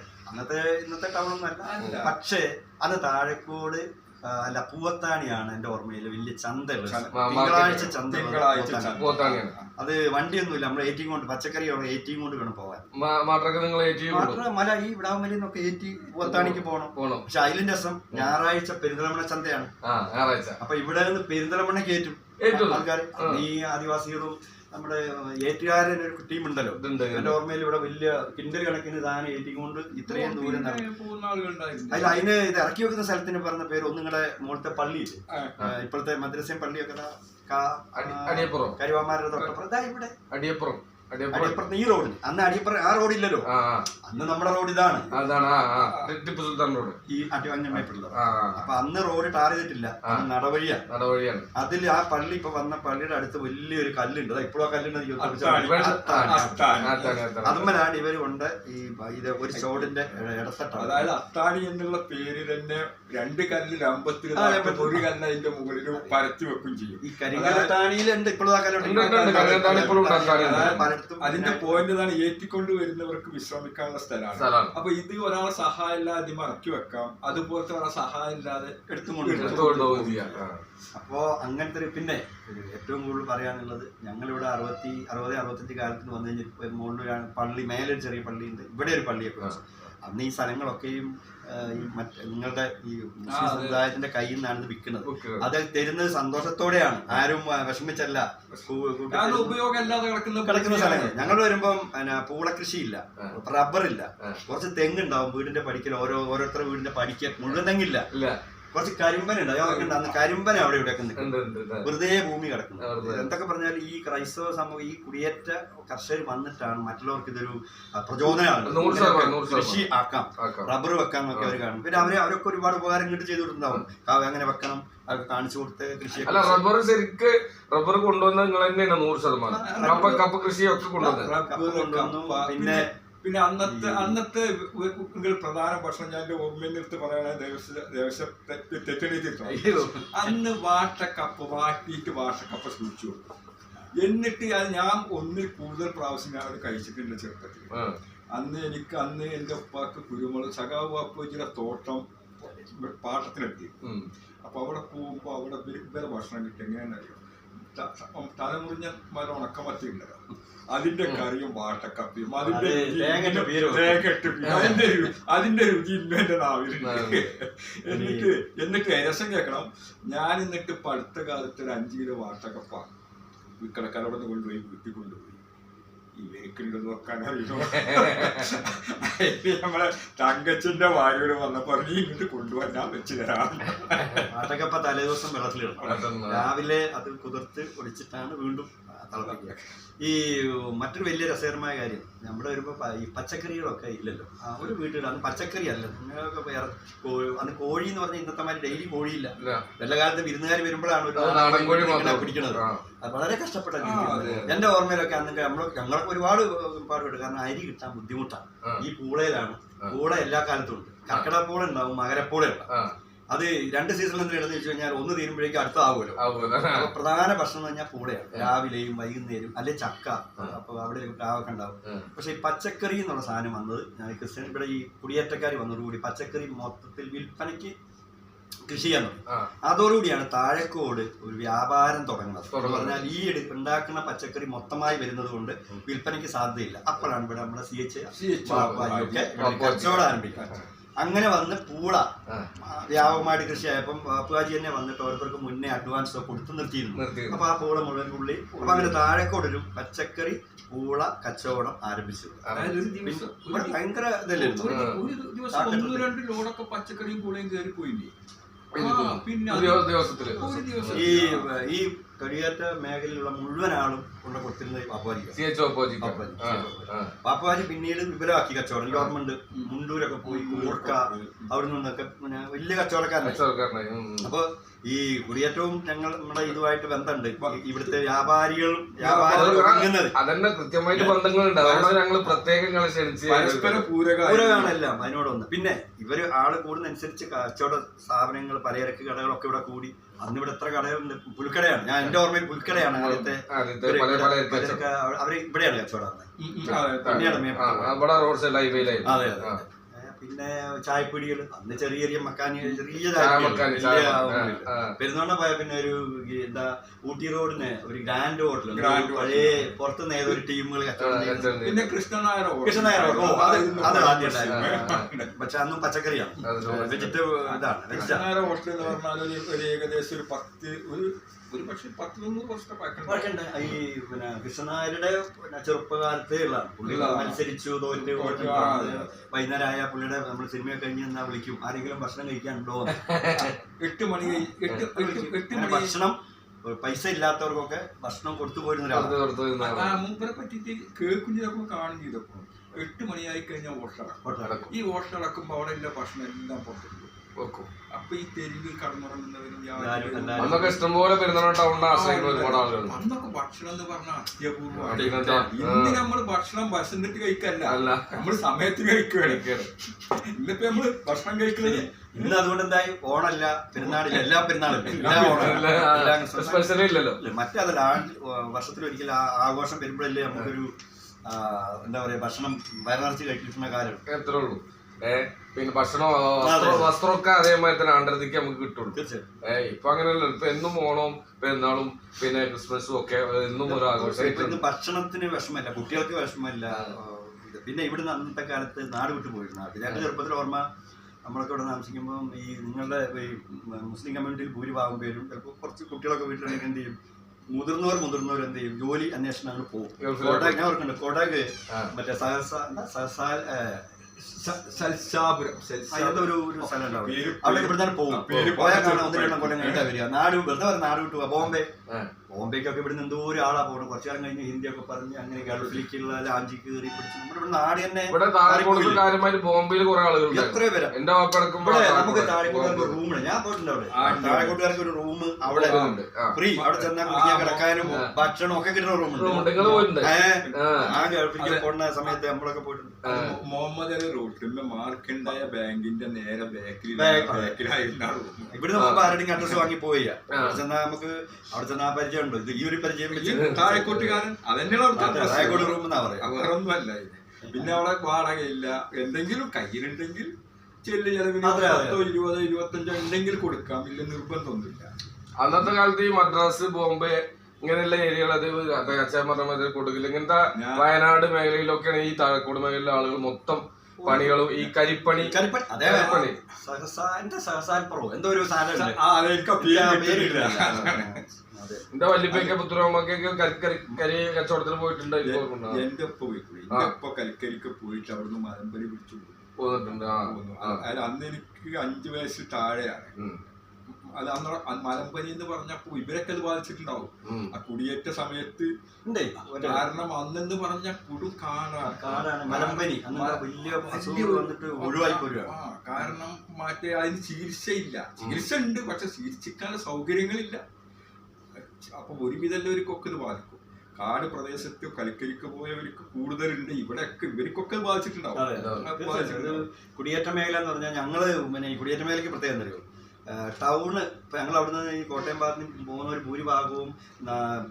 ഇന്നത്തെ ടൗണൊന്നും അല്ല. പക്ഷേ അത് താഴെക്കോട് അല്ല പൂവത്താണിയാണ് എന്റെ ഓർമ്മയില് വലിയ ചന്ത. തിങ്കളാഴ്ച ചന്ത. അത് വണ്ടിയൊന്നുമില്ല, നമ്മൾ ഏറ്റിയും കൊണ്ട് പച്ചക്കറി ഏറ്റിയും കൊണ്ട് വേണം പോവാൻ. മല ഈ വിടാമലയിൽ നിന്നൊക്കെ ഏറ്റി പൂവത്താണിക്ക് പോകണം. പക്ഷെ അതിലും രസം ഞായറാഴ്ച പെരിന്തൽമണ്ണ ചന്തയാണ്. അപ്പൊ ഇവിടെ നിന്ന് പെരിന്തൽമണ്ണ കയറ്റും ആൾക്കാർ. ഈ ആദിവാസികളും നമ്മുടെ ഏറ്റുകാരൻ ഒരു ടീം ഉണ്ടല്ലോ. എന്റെ ഓർമ്മയിൽ ഇവിടെ വലിയ കിണ്ടൽ കണക്കിന് സാധനം ഏറ്റിക്കൊണ്ട് ഇത്രയും ദൂരം അതിന് ഇത് ഇറക്കി വെക്കുന്ന സ്ഥലത്തിന് പറഞ്ഞ പേര് ഒന്നുങ്ങളുടെ മുകളിലത്തെ പള്ളിയില്ലേ, ഇപ്പോഴത്തെ മദ്രസയും പള്ളിയൊക്കെ കരുവാമാരുടെ തൊട്ടപ്പുറം ഇവിടെ അടിയപ്പുറത്ത് ഈ റോഡിന്. അന്ന് അടിയപ്പുറം ആ റോഡില്ലല്ലോ, അന്ന് നമ്മുടെ റോഡ് ഇതാണ്, ഈ അടിവഞ്ഞമ്മയപ്പുള്ള. അപ്പൊ അന്ന് റോഡ് ടാർ ചെയ്തിട്ടില്ല, നടവഴിയാണ്. അതിൽ ആ പള്ളി ഇപ്പൊ വന്ന പള്ളിയുടെ അടുത്ത് വലിയൊരു കല്ലുണ്ട്. ഇപ്പോഴും ആ കല്ലുണ്ട്. അതുമ്മലാണ് ഇവര് കൊണ്ട് ഈ ഇത് ഒരു ചോടിന്റെ ഇടത്തട്ടാണ്. അതായത് അത്താണി എന്നുള്ള പേര് തന്നെ 2 കല്ലിൽ അമ്പത്തിൽ ഒരു കല്ല് അതിന്റെ മുകളിൽ പരത്തി വെക്കുകയും ചെയ്യും. ഈ കരിങ്കലത്താണിയിലുണ്ട് ഇപ്പോഴും ആ കല്ലുണ്ട്. അതിന്റെ പോയിന്റ് ഇതാണ്, ഏറ്റിക്കൊണ്ട് വരുന്നവർക്ക് വിശ്രമിക്കാനുള്ള സ്ഥലമാണ്. അപ്പൊ ഇത് ഒരാളെ സഹായം ഇല്ലാതെ മറക്കി വെക്കാം, അതുപോലത്തെ ഒരാളെ സഹായം ഇല്ലാതെ എടുത്തുകൊണ്ട്. അപ്പോ അങ്ങനത്തെ ഒരു പിന്നെ ഏറ്റവും കൂടുതൽ പറയാനുള്ളത്, ഞങ്ങളിവിടെ 60-65 കാലത്തിന് വന്നു കഴിഞ്ഞാൽ മുകളിൽ പള്ളി, മേലൊരു ചെറിയ പള്ളിയുണ്ട്, ഇവിടെ ഒരു പള്ളിയൊക്കെ. അന്ന് ഈ സ്ഥലങ്ങളൊക്കെയും ഈ നിങ്ങളുടെ ഈ മുസ്ലിം സമുദായത്തിന്റെ കയ്യിൽ നിന്നാണ് ഇത് വിൽക്കുന്നത്. അത് തരുന്നത് സന്തോഷത്തോടെയാണ്, ആരും വിഷമിച്ചല്ല. കിടക്കുന്ന സ്ഥലങ്ങൾ. ഞങ്ങൾ വരുമ്പം പൂളകൃഷിയില്ല, റബ്ബറില്ല, കുറച്ച് തെങ്ങുണ്ടാവും വീടിന്റെ പടിക്കൽ. ഓരോരുത്തരുടെ വീടിന്റെ പടിക്ക് മുഴുവൻ തെങ്ങില്ല, കുറച്ച് കരിമ്പനുണ്ട്. അതൊക്കെ അന്ന് കരിമ്പന അവിടെ ഇവിടെയൊക്കെ നിൽക്കുന്നത്, വെറുതെ ഭൂമി കിടക്കുന്നത്. എന്തൊക്കെ പറഞ്ഞാൽ ഈ ക്രൈസ്തവ സമൂഹം, ഈ കുടിയേറ്റ കർഷകർ വന്നിട്ടാണ് മറ്റുള്ളവർക്ക് ഇതൊരു പ്രചോദനമാണ്. കൃഷി ആക്കാം, റബ്ബർ വെക്കാം എന്നൊക്കെ അവർ കാണും. പിന്നെ അവരൊക്കെ ഒരുപാട് ഉപകാരം ഇങ്ങോട്ട് ചെയ്തു കൊടുത്തിട്ടുണ്ടാവും. എങ്ങനെ വെക്കണം അതൊക്കെ കാണിച്ചു കൊടുത്ത് കൃഷി. അല്ല, റബ്ബർ ശരിക്ക് റബ്ബർ കൊണ്ടുവന്ന നിങ്ങൾ തന്നെയാണ് 100%. കപ്പ കൃഷിയൊക്കെ കൊണ്ടുവന്നു. പിന്നെ അന്നത്തെ പ്രധാന ഭക്ഷണം ഞാൻ ഓർമ്മയിൽ എടുത്ത് പറയാനാണ് തെറ്റെടുത്തിട്ടുണ്ട്. അന്ന് വാട്ടക്കപ്പ വാട്ടിയിട്ട് സൂക്ഷിച്ചു കൊടുക്കും. എന്നിട്ട് അത് ഞാൻ ഒന്നിൽ കൂടുതൽ പ്രാവശ്യം ഞാൻ അത് കഴിച്ചിട്ടുണ്ട് ചെറുപ്പത്തിൽ. അന്ന് എൻ്റെ ഉപ്പാക്ക് കുരുമുളക് സഖാവ് വാപ്പുജിയുടെ തോട്ടം പാട്ടത്തിനെത്തി. അപ്പൊ അവിടെ പോകുമ്പോ അവിടെ ഇവരെ ഭക്ഷണം കിട്ടും. എങ്ങനെയാണെന്നറിയോ, തലമുറിഞ്ഞ മല ഉണക്കമത്തി ഉണ്ടല്ലോ, അതിന്റെ കറിയും വാട്ടക്കപ്പിയും അതിന്റെ രുചി ഇന്ന് എന്റെ നാവിലുണ്ട്. എന്നിട്ട് രസം കേൾക്കണം. ഞാൻ എന്നിട്ട് ഇപ്പൊ അടുത്ത കാലത്ത് ഒരു 5 കിലോ വാട്ടക്കപ്പ കടക്കടന്ന് കൊണ്ടുപോയി വീട്ടിൽ കൊണ്ടുപോയി. ഇവരുക്കുണ്ടെന്ന് നോക്കാൻ അറിയണോ? നമ്മളെ തങ്കച്ചിന്റെ ഭാര്യയോട് വന്നപ്പോ ഇങ്ങോട്ട് കൊണ്ടുപോകാൻ ഞാൻ വെച്ച് തരാം. വാട്ടക്കപ്പ തലേദിവസം വെള്ളത്തിലിടണം, രാവിലെ അത് കുതിർത്ത് ഒടിച്ചിട്ടാണ് വീണ്ടും തിളപ്പിക്കുക. ഈ മറ്റൊരു വലിയ രസകരമായ കാര്യം, നമ്മുടെ വരുമ്പോ ഈ പച്ചക്കറികളൊക്കെ ഇല്ലല്ലോ. ഒരു വീട്ടിൽ അന്ന് പച്ചക്കറി അല്ല, നിങ്ങളൊക്കെ വേറെ അന്ന് കോഴി എന്ന് പറഞ്ഞാൽ ഇന്നത്തെ മാതിരി ഡെയിലി കോഴിയില്ല. വല്ല കാലത്ത് വിരുന്നുകാർ വരുമ്പോഴാണ് ഒരു പിടിക്കുന്നത്. അത് വളരെ കഷ്ടപ്പെട്ട രീതിയാണ്. എന്റെ ഓർമ്മയിലൊക്കെ അന്ന് ഞങ്ങൾക്ക് ഒരുപാട് പാടുപെട്ടു. കാരണം അരി കിട്ടാൻ ബുദ്ധിമുട്ടാണ്. ഈ പൂളയിലാണ്. പൂള എല്ലാ കാലത്തും ഉണ്ട്. കർക്കിടപ്പൂള ഉണ്ടാവും, മകരപ്പൂള ഉണ്ടാവും. അത് 2 സീസണിൽ എന്തെങ്കിലും വെച്ച് കഴിഞ്ഞാൽ ഒന്ന് തീരുമ്പോഴേക്കും അടുത്ത ആവുമല്ലോ. അപ്പൊ പ്രധാന ഭക്ഷണം എന്ന് പറഞ്ഞാൽ പൂളയാണ്. രാവിലെയും വൈകുന്നേരം, അല്ലെ ചക്ക. അപ്പൊ അവിടെ പ്ലാവൊക്കെ ഉണ്ടാവും. പക്ഷെ ഈ പച്ചക്കറി എന്നുള്ള സാധനം വന്നത് ക്രിസ്ത്യൻ ഇവിടെ ഈ കുടിയേറ്റക്കാർ വന്നതോടുകൂടി പച്ചക്കറി മൊത്തത്തിൽ വിൽപ്പനയ്ക്ക് കൃഷി ചെയ്യാൻ തുടങ്ങി. അതോടുകൂടിയാണ് താഴെക്കോട് ഒരു വ്യാപാരം തുടങ്ങുന്നത്. പറഞ്ഞാൽ ഈ ഉണ്ടാക്കുന്ന പച്ചക്കറി മൊത്തമായി വരുന്നത് കൊണ്ട് വിൽപ്പനയ്ക്ക് സാധ്യതയില്ല. അപ്പോഴാണ് ഇവിടെ നമ്മുടെ കച്ചവടം ആരംഭിക്കുന്നത്. അങ്ങനെ വന്ന് പൂള വ്യാപകമായിട്ട് കൃഷിയായപ്പം ബാപ്പുവാജി തന്നെ വന്നിട്ട് ഓരോരുത്തർക്ക് മുന്നേ അഡ്വാൻസ് കൊടുത്തു നിർത്തിയിരുന്നു. അപ്പൊ ആ പൂള മുഴുവൻ പുള്ളി അപ്പൊ അങ്ങനെ താഴെക്കോടൊരു പച്ചക്കറി പൂള കച്ചവടം ആരംഭിച്ചു. ഭയങ്കര ഇതല്ലായിരുന്നു. ഒരു ദിവസം 1-2 ലോഡൊക്കെ പച്ചക്കറിയും പൂളയും കയറി പോയില്ലേ. പിന്നെ ഈ കടിയേറ്റ മേഖലയിലുള്ള മുഴുവൻ ആളും കൊണ്ട് കൊടുത്തിരുന്നത് പാപ്പവാജി പിന്നീട് വിപുലമാക്കി കച്ചവടം. ഗവൺമെന്റ് മുണ്ടൂരൊക്കെ പോയി കൂർക്ക അവിടെ നിന്നൊക്കെ പിന്നെ വലിയ കച്ചവടക്കാരായി. അപ്പൊ ഈ കുടിയേറ്റവും നമ്മുടെ ഇതുമായിട്ട് ബന്ധമുണ്ട്. ഇവിടുത്തെ വ്യാപാരികളും അതന്നെ കൃത്യമായിട്ട് ബന്ധങ്ങളുണ്ട്. ഞങ്ങൾ പ്രത്യേകം പൂരകമാണ് എല്ലാം അതിനോടൊന്ന്. പിന്നെ ഇവര് ആള് കൂടുന്നതനുസരിച്ച് കച്ചവട സ്ഥാപനങ്ങൾ പലചരക്ക് കടകളൊക്കെ ഇവിടെ കൂടി. അന്ന് ഇവിടെ എത്ര കടകളുണ്ട്? പുൽക്കടയാണ്. ഞാൻ എന്റെ ഓർമ്മയിൽ പുൽക്കടയാണ് ആദ്യത്തെ. അവര് ഇവിടെയാണ് കച്ചവടം. അതെ അതെ. പിന്നെ ചായപ്പൊടികൾ അന്ന് ചെറിയ ചെറിയ മക്കാനി ചെറിയ പെരുന്നാളിനെ പോയ പിന്നെ ഒരു എന്താ ഊട്ടി റോഡിന് ഒരു ഗ്രാൻഡ് ഹോട്ടൽ പഴയ പുറത്തുനിന്ന് ഏതൊരു ടീമുകൾ കച്ചവടം. പിന്നെ കൃഷ്ണനായർ അത് ആദ്യം ഉണ്ടായിരുന്നു. പക്ഷെ അന്നും പച്ചക്കറിയാണ്, വെജിറ്റബിൾ ഇതാണ്. കൃഷ്ണനായർ ഹോട്ടൽ എന്ന് പറഞ്ഞാൽ ഒരു ഏകദേശം ഒരു പക്ഷെ 10-100 വർഷത്തെ ഈ പിന്നെ കൃഷ്ണനായരുടെ ചെറുപ്പകാലത്തേ ഉള്ളതാണ്. പുള്ളി മത്സരിച്ചു തോറ്റ് വൈകുന്നേരമായ പുള്ളിയുടെ നമ്മൾ സിനിമ കഴിഞ്ഞ് എന്നാ വിളിക്കും, ആരെങ്കിലും ഭക്ഷണം കഴിക്കാനുണ്ടോ? 8 മണി ഭക്ഷണം പൈസ ഇല്ലാത്തവർക്കൊക്കെ ഭക്ഷണം കൊടുത്തു പോയിരുന്ന ഒരാളാണ്. മൂപ്പരെ പറ്റിയിട്ട് കേൾക്കുന്നതൊക്കെ കാണും ചെയ്തപ്പോ 8 മണിയായി കഴിഞ്ഞാൽ ഓട്ടടക്കും. ഈ ഓട്ടടക്കുമ്പോ അവിടെ എല്ലാ ഭക്ഷണം എല്ലാം പുറത്തു വെക്കും. അപ്പൊ ഈ തെരുവിൽ കടന്നുറങ്ങുന്നവരും ഇഷ്ടംപോലെ അന്നൊക്കെ ഭക്ഷണം എന്ന് പറഞ്ഞാൽ അത്യപൂർവമാണ്. ഇന്ന് നമ്മള് ഭക്ഷണം വിശന്നിട്ട് കഴിക്കല്ല, നമ്മള് സമയത്ത് കഴിക്കുകയാണ്. ഇന്നിപ്പോ നമ്മള് ഭക്ഷണം കഴിക്കുന്നത് ഇന്ന് അതുകൊണ്ട് എന്തായി? ഓണല്ല, പെരുന്നാളില്ല, എല്ലാ പെരുന്നാളും മറ്റേതല്ല. വർഷത്തിലൊരിക്കൽ ആഘോഷം വരുമ്പോഴല്ലേ നമുക്കൊരു എന്താ പറയാ ഭക്ഷണം വയറിറച്ചി കഴിക്കുന്ന കാലം എത്ര ഉള്ളൂ. പിന്നെ ഭക്ഷണം വസ്ത്രമൊക്കെ അതേമാതിരി തന്നെ ആണ്ടരത്തേക്ക് നമുക്ക് കിട്ടുള്ളൂ. ഇപ്പൊ അങ്ങനെയല്ല. ഇപ്പൊ എന്നും ഓണവും പെരുന്നാളും പിന്നെ ക്രിസ്മസും ഒക്കെ എന്നും ഒരു ആഘോഷം. ഭക്ഷണത്തിന് വിഷമല്ല, കുട്ടികൾക്ക് വിഷമല്ല. പിന്നെ ഇവിടുന്ന് അന്നത്തെ കാലത്ത് നാട് വിട്ടു പോയിരുന്നു. ഞങ്ങളുടെ ചെറുപ്പത്തിൽ ഓർമ്മ, നമ്മളൊക്കെ ഇവിടെ താമസിക്കുമ്പോൾ ഈ നിങ്ങളുടെ ഈ മുസ്ലിം കമ്മ്യൂണിറ്റിയിൽ ഭൂരിഭാഗം പേരും ചിലപ്പോൾ കുറച്ച് കുട്ടികളൊക്കെ വീട്ടിലുണ്ടെങ്കിൽ എന്ത് ചെയ്യും, മുതിർന്നവർ എന്ത് ചെയ്യും, ജോലി അന്വേഷണം അങ്ങോട്ട് പോകും. കോടാഗ് ഞാൻ ഓർക്കുന്നുണ്ട്, കോടാഗ് മറ്റേ സൽസാപുരം അതിന്റെ ഒരു സ്ഥലം ഉണ്ടാവും. പേര് അവിടെ ഇവിടുന്ന് പോകും. പേര് പോയാൽ കാണാം 1-2 കൊല്ലം കഴിഞ്ഞാ വരിക. നാട് വെറുതെ നാട് വിട്ടു ബോംബെ. ബോംബെക്കൊക്കെ ഇവിടുന്ന് എന്തോ ഒരാളാ പോകണം. കുറച്ചു കാലം കഴിഞ്ഞ് ഹിന്ദിയൊക്കെ പറഞ്ഞ് അങ്ങനെ ഗൾഫിലേക്കുള്ള ലാഞ്ചി കയറി പിടിച്ച് നമ്മുടെ ഇവിടെ നാട് തന്നെ ബോംബെയിൽ കുറെ ആളുകൾ എത്രയോ പേരാ എന്റെ വാപ്പടക്കം ഇവിടെ. നമുക്ക് താഴെക്കൂട്ടുകാർക്ക് ഒരു റൂമില്ല. ഞാൻ പോയിട്ടുണ്ട് അവിടെ. താഴെക്കൂട്ടുകാർക്ക് ഒരു റൂം അവിടെ ഫ്രീ. അവിടെ ചെന്നാൽ കുടിക്കാൻ കിടക്കാനും ഭക്ഷണം ഒക്കെ കിട്ടുന്ന റൂമുണ്ട്. ആ ഗൾഫിലേക്ക് പോകുന്ന സമയത്ത് നമ്മളൊക്കെ പോയിട്ടുണ്ട്. മുഹമ്മദ് അലി റോട്ടിന്റെ മാർക്കുണ്ടായ ബാങ്കിന്റെ നേരെ ബാക്കിലായിരുന്നു ഇവിടുന്ന് പോകുമ്പോ ആരുടെയും അഡ്രസ് വാങ്ങി പോയി ചെന്നാൽ നമുക്ക് അവിടെ ചെന്നാ പരിചയം ഉണ്ടോ? ഇത് ഈ ഒരു പരിചയം താഴെക്കോട്ടുകാരൻ അതന്നെയാണ് താഴെക്കോട്ട് റൂം എന്നാ പറയാ. വേറൊന്നും അല്ല ഇത്. പിന്നെ അവിടെ വാടകയില്ല. എന്തെങ്കിലും കയ്യിലുണ്ടെങ്കിൽ ചെല്ലു ചെലവിന് 10, 20, 25 ഉണ്ടെങ്കിൽ കൊടുക്കാം. ഇല്ല നിർബന്ധമൊന്നുമില്ല. അന്നത്തെ കാലത്ത് ഈ മദ്രാസ്, ബോംബെ ഇങ്ങനെയുള്ള ഏരിയകൾ, അത് അച്ഛൻ കൊടുക്കില്ല, ഇങ്ങനത്തെ വയനാട് മേഖലയിലൊക്കെയാണ് ഈ താഴെക്കോട് മേഖലയിലെ ആളുകൾ മൊത്തം പണികളും ഈ കരിപ്പണി എന്തോ ഒരു എന്റെ വല്യപ്പൊക്കെ പുത്രമ്മക്കൊക്കെ കരി കച്ചവടത്തിന് പോയിട്ടുണ്ട്. എന്റെ ഒപ്പം പോയിക്കൂടി. എന്റെ ഒപ്പം കൽക്കരിക്ക് പോയിട്ട് അവിടുന്ന് മലമ്പരി പിടിച്ചു പോന്നിട്ടുണ്ട്. അന്ന് എനിക്ക് 5 വയസ്സ് താഴെയാണ്. അത് അന്ന് മലമ്പനി എന്ന് പറഞ്ഞപ്പോ ഇവരൊക്കെ അത് ബാധിച്ചിട്ടുണ്ടാവും ആ കുടിയേറ്റ സമയത്ത്. കാരണം അന്നെന്ന് പറഞ്ഞ കൊടും കാടാണ് മലമ്പനി. കാരണം മറ്റേ അതിന് ചികിത്സയില്ല. ചികിത്സ ഉണ്ട്, പക്ഷെ ചികിത്സിക്കാനുള്ള സൗകര്യങ്ങളില്ല. അപ്പൊ ഒരുവിധമുള്ളവർക്കൊക്കെ ഇത് ബാധിക്കും. കാട് പ്രദേശത്ത് കൽക്കരിക്ക് പോയവർക്ക് കൂടുതലുണ്ട്. ഇവിടെയൊക്കെ ഇവർക്കൊക്കെ ബാധിച്ചിട്ടുണ്ടാവും. കുടിയേറ്റ മേഖല എന്ന് പറഞ്ഞാൽ ഞങ്ങള് ഈ കുടിയേറ്റ മേഖലയ്ക്ക് പ്രത്യേകം തരുമോ? ടൗണ് ഇപ്പം ഞങ്ങൾ അവിടുന്ന് ഈ കോട്ടയം ഭാഗത്ത് നിന്ന് പോകുന്ന ഒരു ഭൂരിഭാഗവും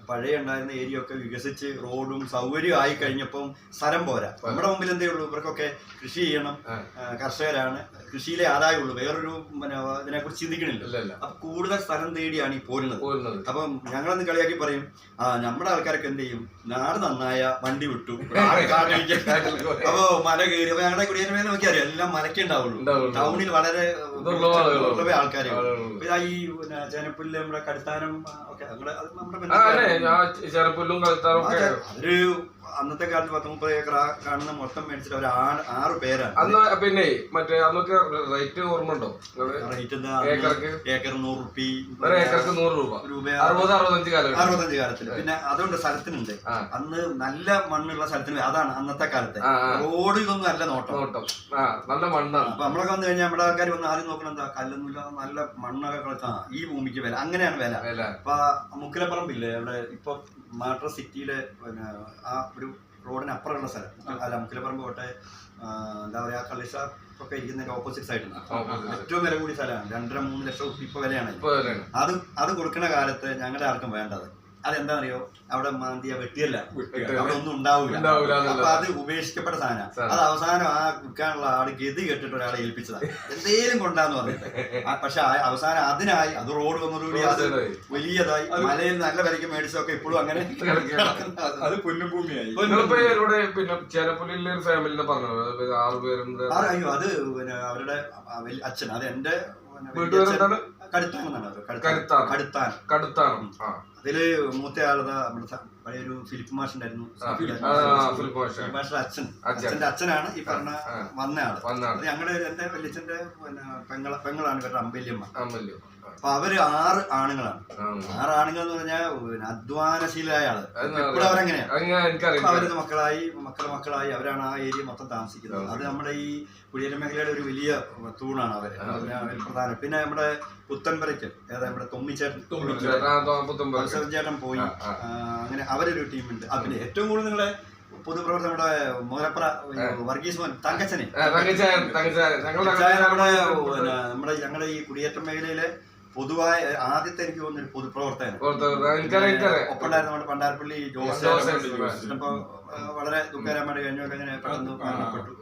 പഴയ ഉണ്ടായിരുന്ന ഏരിയ ഒക്കെ വികസിച്ച് റോഡും സൗകര്യം ആയി കഴിഞ്ഞപ്പം സ്ഥലം പോരാ. നമ്മുടെ മുമ്പിൽ എന്തേ ഉള്ളൂ? ഇവർക്കൊക്കെ കൃഷി ചെയ്യണം, കർഷകരാണ്, കൃഷിയിലെ ആദായമുള്ളൂ, വേറൊരു ഇതിനെ കുറിച്ച് ചിന്തിക്കണില്ല. അപ്പൊ കൂടുതൽ സ്ഥലം തേടിയാണ് ഈ പോരുന്നത്. അപ്പം ഞങ്ങളന്ന് കളിയാക്കി പറയും, നമ്മുടെ ആൾക്കാരൊക്കെ എന്ത് ചെയ്യും? നാട് നന്നായ വണ്ടി വിട്ടു അപ്പൊ മല കയറി. അപ്പൊ ഞങ്ങളുടെ കുടിയേറ്റ മേഖല നോക്കിയാൽ എല്ലാം മലക്കേ ഉണ്ടാവുള്ളൂ. ടൗണിൽ വളരെ ആൾക്കാർ ഈ ജനപ്പുല്ല് നമ്മുടെ കടുത്താനം ഒക്കെ ഒരു അന്നത്തെ കാലത്ത് 10-30 ഏക്കർ കാണുന്ന മൊത്തം മേടിച്ചിട്ട് അവർ 6 പേരാണ്. അന്ന് പിന്നെ മറ്റേ അന്നൊക്കെ റേറ്റ് ഓർമ്മ ഉണ്ടോ? റേറ്റ് എന്താ? ഏക്കർ 100 രൂപ 65 കാലത്തിൽ. പിന്നെ അതുകൊണ്ട് സ്ഥലത്തിനുണ്ട്. അന്ന് നല്ല മണ്ണുള്ള സ്ഥലത്തിന് അതാണ് അന്നത്തെ കാലത്തെ. റോഡ് ഇതൊന്നും നല്ല നോട്ടം നല്ല മണ്ണാണ്. അപ്പൊ നമ്മളൊക്കെ വന്നു കഴിഞ്ഞാൽ നമ്മുടെ ആൾക്കാർ വന്ന് ആദ്യം നോക്കണം എന്താ? കല്ലൊന്നുമില്ല, നല്ല മണ്ണൊക്കെ കളിച്ചാൽ ഈ ഭൂമിക്ക് വില. അങ്ങനെയാണ് വില. അപ്പൊ മുക്കിലപ്പറമ്പില്ലേ അവിടെ ഇപ്പൊ മാട്ര സിറ്റിയിലെ പിന്നെ ആ ഒരു റോഡിന് അപ്പുറമുള്ള സ്ഥലം അല്ല, മുക്കിലപ്പറമ്പ് കോട്ടെ എന്താ പറയാ കളിഷ ഒക്കെ ഇരിക്കുന്നതിന്റെ ഓപ്പോസിറ്റ് സൈഡിൽ ഏറ്റവും വില കൂടിയ സ്ഥലമാണ്. 2-3 ലക്ഷം ഇപ്പൊ വിലയാണ്. അത് കൊടുക്കുന്ന കാലത്ത് ഞങ്ങളുടെ ആർക്കും വേണ്ടത് അതെന്താണെന്നറിയോ? അവിടെ മാന്തിയ വെട്ടിയല്ല, അവിടെ ഒന്നും ഉണ്ടാവില്ല. അപ്പൊ അത് ഉപേക്ഷിക്കപ്പെട്ട സാധനം. അത് അവസാനം ആ വിൽക്കാനുള്ള ആള് ഗതി കെട്ടിട്ട് ഒരാളെ ഏൽപ്പിച്ചതാണ്, എന്തേലും കൊണ്ടാന്ന് പറഞ്ഞിട്ട്. പക്ഷെ അവസാനം അതിനായി അത് റോഡ് വന്നതോടുകൂടി അത് വലിയതായി മലയിൽ നല്ല വിലയ്ക്ക് മേടിച്ചതൊക്കെ ഇപ്പോഴും അങ്ങനെ അത് പൊന്നും ഭൂമിയായി. പിന്നെ ചേരപ്പുലിലെ ഫാമിലിനെ പറഞ്ഞു 6 പേരുണ്ട്. അയ്യോ അത് പിന്നെ അവരുടെ അച്ഛൻ, അത് എന്റെ കടുത്താനം. അതില് മൂത്തയാളത് നമ്മുടെ പഴയൊരു ഫിലിപ്പ് മാഷ് ഉണ്ടായിരുന്നു. മാഷിന്റെ അച്ഛന്റെ അച്ഛനാണ് ഈ പറഞ്ഞ വന്ന ആള്. ഞങ്ങളുടെ എന്റെ വല്യച്ഛന്റെ പിന്നെ പെങ്ങളാണ് ഇവരുടെ അമ്പല്യമ്മ. അപ്പൊ അവര് 6 ആണുങ്ങളാണ്. 6 ആണുങ്ങൾ എന്ന് പറഞ്ഞാൽ അധ്വാനശീലമായ ആള്. ഇപ്പോഴും അവരെങ്ങനെയാണ്? അവരത് മക്കളായി അവരാണ് ആ ഏരിയ മൊത്തം താമസിക്കുന്നത്. അത് നമ്മുടെ ഈ കുടിയേറ്റ മേഖലയുടെ ഒരു വലിയ തൂണാണ് അവര് പ്രധാനം. പിന്നെ നമ്മുടെ പുത്തൻപരയ്ക്ക് ഏതാ നമ്മുടെ തൊമ്മിച്ചേട്ടൻ പോയി, അങ്ങനെ അവരൊരു ടീമുണ്ട്. പിന്നെ ഏറ്റവും കൂടുതൽ നിങ്ങളെ പൊതുപ്രവർത്തനം നമ്മുടെ മോരപ്ര വർഗീസ് മോൻ തങ്കച്ചനെ നമ്മുടെ ഞങ്ങളുടെ ഈ കുടിയേറ്റ മേഖലയിലെ പൊതുവായ ആദ്യത്തെ എനിക്ക് തോന്നുന്നൊരു പൊതുപ്രവർത്തകൻ ഒപ്പുണ്ടായിരുന്നു. നമ്മുടെ പണ്ടാരപ്പള്ളി ജോസ്. അപ്പൊ വളരെ ദുഃഖകരമായിട്ട് കഴിഞ്ഞൊക്കെ അങ്ങനെ പെട്ടെന്ന് മരണപ്പെട്ടു.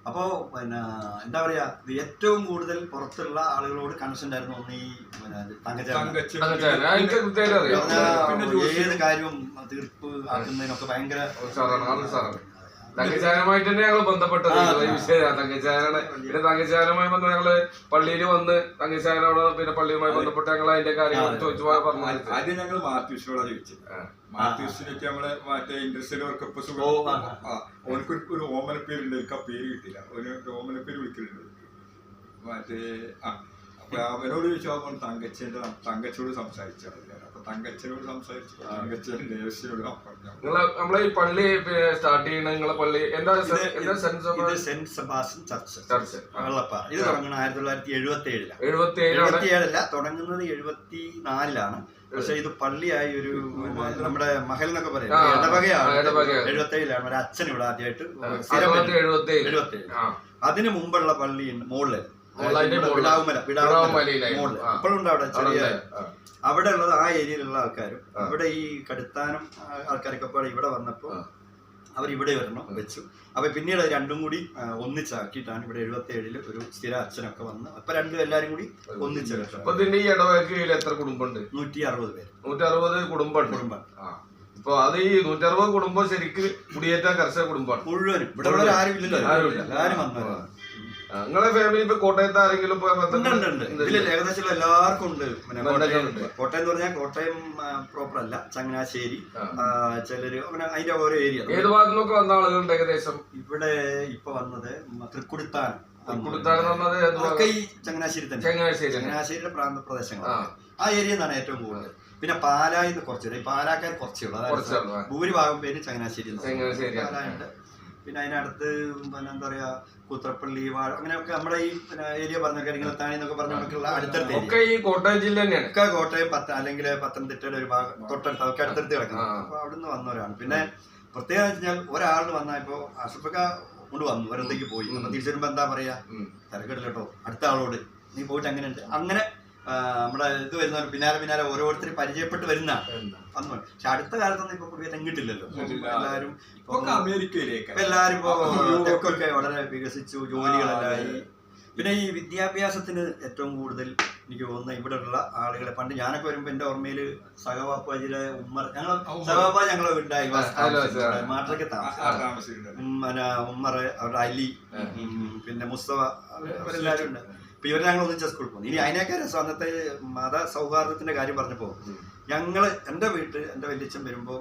അപ്പോ പിന്നെ എന്താ പറയാ, ഏറ്റവും കൂടുതൽ പുറത്തുള്ള ആളുകളോട് കണക്ഷൻ ഉണ്ടായിരുന്നു ഒന്ന് ഈ ഏത് കാര്യവും തീർപ്പ് ആക്കുന്നതിനൊക്കെ ഭയങ്കര തങ്കച്ചാനുമായിട്ട് തന്നെ ഞങ്ങൾ ബന്ധപ്പെട്ടത് ഈ വിഷയം. തങ്കച്ചാനാണ് പിന്നെ തങ്കച്ചാനുമായി ബന്ധം ഞങ്ങള് പള്ളിയിൽ വന്ന് തങ്കച്ചാനോട് പിന്നെ പള്ളിയുമായി ബന്ധപ്പെട്ട് ഞങ്ങൾ അതിന്റെ കാര്യങ്ങൾ ചോദിച്ചു പറഞ്ഞു. ആദ്യം ഞങ്ങൾ മാത്യൂസിനോടാണ് ചോദിച്ചത്. മാത്യൂസിനൊക്കെ നമ്മളെ മറ്റേ ഇൻഡസ്ട്രിയൽ വർക്കപ്പ് ഓനക്ക് ഒരു ഓമന പേരുണ്ട്, എനിക്ക് ആ പേര് കിട്ടില്ല. ഒരു ഓമന പേര് വിളിക്കലുണ്ട് മറ്റേ. അപ്പൊ അവനോട് ചോദിച്ചാൽ തങ്കച്ചോട് സംസാരിച്ചാണ്. അപ്പൊ തങ്കച്ചനോട് സംസാരിച്ചു. തങ്കച്ചൻ ദേവസ്വനോട് പറഞ്ഞു നമ്മളെ ഈ പള്ളി സ്റ്റാർട്ട് ചെയ്യണ നിങ്ങളെ പള്ളി എന്താ സെന്റ് സെബാസ്റ്റ്യൻ ചർച്ച് വെള്ളപ്പാറ. ഇത് തുടങ്ങുന്നത് 1977 തുടങ്ങുന്നത് 74 പക്ഷെ ഇത് പള്ളിയായി ഒരു നമ്മുടെ മഹൽ എന്നൊക്കെ പറയും ഇടവകയാണ്. 77 ഒരു അച്ഛൻ ഇവിടെ ആദ്യമായിട്ട് 77. അതിന് മുമ്പുള്ള പള്ളി മുകളില് വിടാവുമല മുകളിൽ ഇപ്പോഴും ഉണ്ട് അവിടെ ചെറിയ. അവിടെ ഉള്ളത് ആ ഏരിയയിലുള്ള ആൾക്കാരും ഇവിടെ ഈ കടുത്താനം ആൾക്കാരൊക്കെ പാടെ ഇവിടെ വന്നപ്പോ അവരിവിടെ വരണം വെച്ചു. അപ്പൊ പിന്നീട് രണ്ടും കൂടി ഒന്നിച്ചാക്കിയിട്ടാണ് ഇവിടെ 77 ഒരു സ്ഥിര അച്ഛനൊക്കെ വന്ന് അപ്പൊ രണ്ടും എല്ലാരും കൂടി ഒന്നിച്ചു. ഈ ഇടവകയിൽ എത്ര കുടുംബമുണ്ട്? 160 പേര്. 160 കുടുംബം. ഇപ്പൊ അത് ഈ 160 കുടുംബം ശരിക്കും കുടിയേറ്റ കർഷക കുടുംബമാണ് മുഴുവനും. ഇവിടെ ഉള്ള ആരും ഇല്ലല്ലോ, എല്ലാരും വന്നവരാണ്. നിങ്ങളെ ഫാമിലി ഇപ്പൊ കോട്ടയത്ത് ആരെങ്കിലും ഏകദേശം എല്ലാവർക്കും ഉണ്ട്. കോട്ടയം എന്ന് പറഞ്ഞാൽ കോട്ടയം പ്രോപ്പർ അല്ല, ചങ്ങനാശ്ശേരി ചിലര് അങ്ങനെ അതിന്റെ ഓരോ ഏരിയ. ഏത് ഭാഗത്തു നിന്നൊക്കെ വന്ന ആളുകളുണ്ട് ഏകദേശം? ഇവിടെ ഇപ്പൊ വന്നത് തൃക്കുടിത്താനം ഈ ചങ്ങനാശ്ശേരി തന്നെ, ചങ്ങനാശ്ശേരിയുടെ പ്രാന്ത പ്രദേശങ്ങളാണ്. ആ ഏരിയ എന്നാണ് ഏറ്റവും കൂടുതൽ. പിന്നെ പാലായിന്ന് കുറച്ചുകൂടെ, പാലാക്കാൻ കുറച്ചുള്ളൂ. ഭൂരിഭാഗം പേര് ചങ്ങനാശ്ശേരി. പാലായുണ്ട്. പിന്നെ അതിനടുത്ത് പിന്നെ എന്താ പറയാ കൂത്രപ്പള്ളി, വാഴ, അങ്ങനെയൊക്കെ നമ്മുടെ ഈ ഏരിയ പറഞ്ഞ കരിങ്ങളത്താണി എന്നൊക്കെ പറഞ്ഞുള്ള അടുത്തടുത്ത് ഈ കോട്ടയം ജില്ല തന്നെയാണ്. ഒക്കെ കോട്ടയം അല്ലെങ്കിൽ പത്തനംതിട്ടയുടെ ഒരു ഭാഗം തൊട്ടടുത്ത് അതൊക്കെ അടുത്തടുത്ത് കിടക്കുന്നത്. അപ്പൊ അവിടുന്ന് വന്നവരാണ്. പിന്നെ പ്രത്യേകം വെച്ചാൽ ഒരാളിന് വന്നാൽ ഇപ്പൊ അഷ്റഫക്ക കൊണ്ട് വന്നു ഒരെന്തേക്ക് പോയി, അപ്പൊ തിരിച്ചു വരുമ്പോ എന്താ പറയാ, തിരക്കിടില്ല കേട്ടോ, അടുത്ത ആളോട് നീ പോയിട്ട് അങ്ങനെ ഉണ്ട്. അങ്ങനെ നമ്മുടെ ഇത് വരുന്ന പിന്നാലെ ഓരോരുത്തർ പരിചയപ്പെട്ട് വരുന്ന വന്നു. പക്ഷെ അടുത്ത കാലത്തൊന്നും ഇപ്പൊ പുതിയ തെങ്ങിട്ടില്ലല്ലോ. എല്ലാരും എല്ലാരും ഇപ്പൊ വളരെ വികസിച്ചു, ജോലികളെല്ലായി. പിന്നെ ഈ വിദ്യാഭ്യാസത്തിന് ഏറ്റവും കൂടുതൽ എനിക്ക് തോന്നുന്നത് ഇവിടെ ഉള്ള ആളുകളെ, പണ്ട് ഞാനൊക്കെ വരുമ്പോ എന്റെ ഓർമ്മയില് സഹവാപ്പാജിയുടെ ഉമ്മർ, സഹവാപ്പ ഞങ്ങളെ ഉണ്ടായി മാറ്റൊക്കെ താമസിച്ചിട്ടുണ്ട്. ഉമ്മർ, അവരുടെ അലി, പിന്നെ മുസ്തഫ, അവരെല്ലാരും ഉണ്ട്. ഇപ്പൊ ഇവരെ ഞങ്ങൾ ഒന്നിച്ച സ്കൂളിൽ പോകുന്നു. ഇനി അതിനൊക്കെ രസം, അന്നത്തെ മത സൗഹാർദ്ദത്തിന്റെ കാര്യം പറഞ്ഞപ്പോ ഞങ്ങള് എന്റെ വല്യച്ഛൻ വരുമ്പോ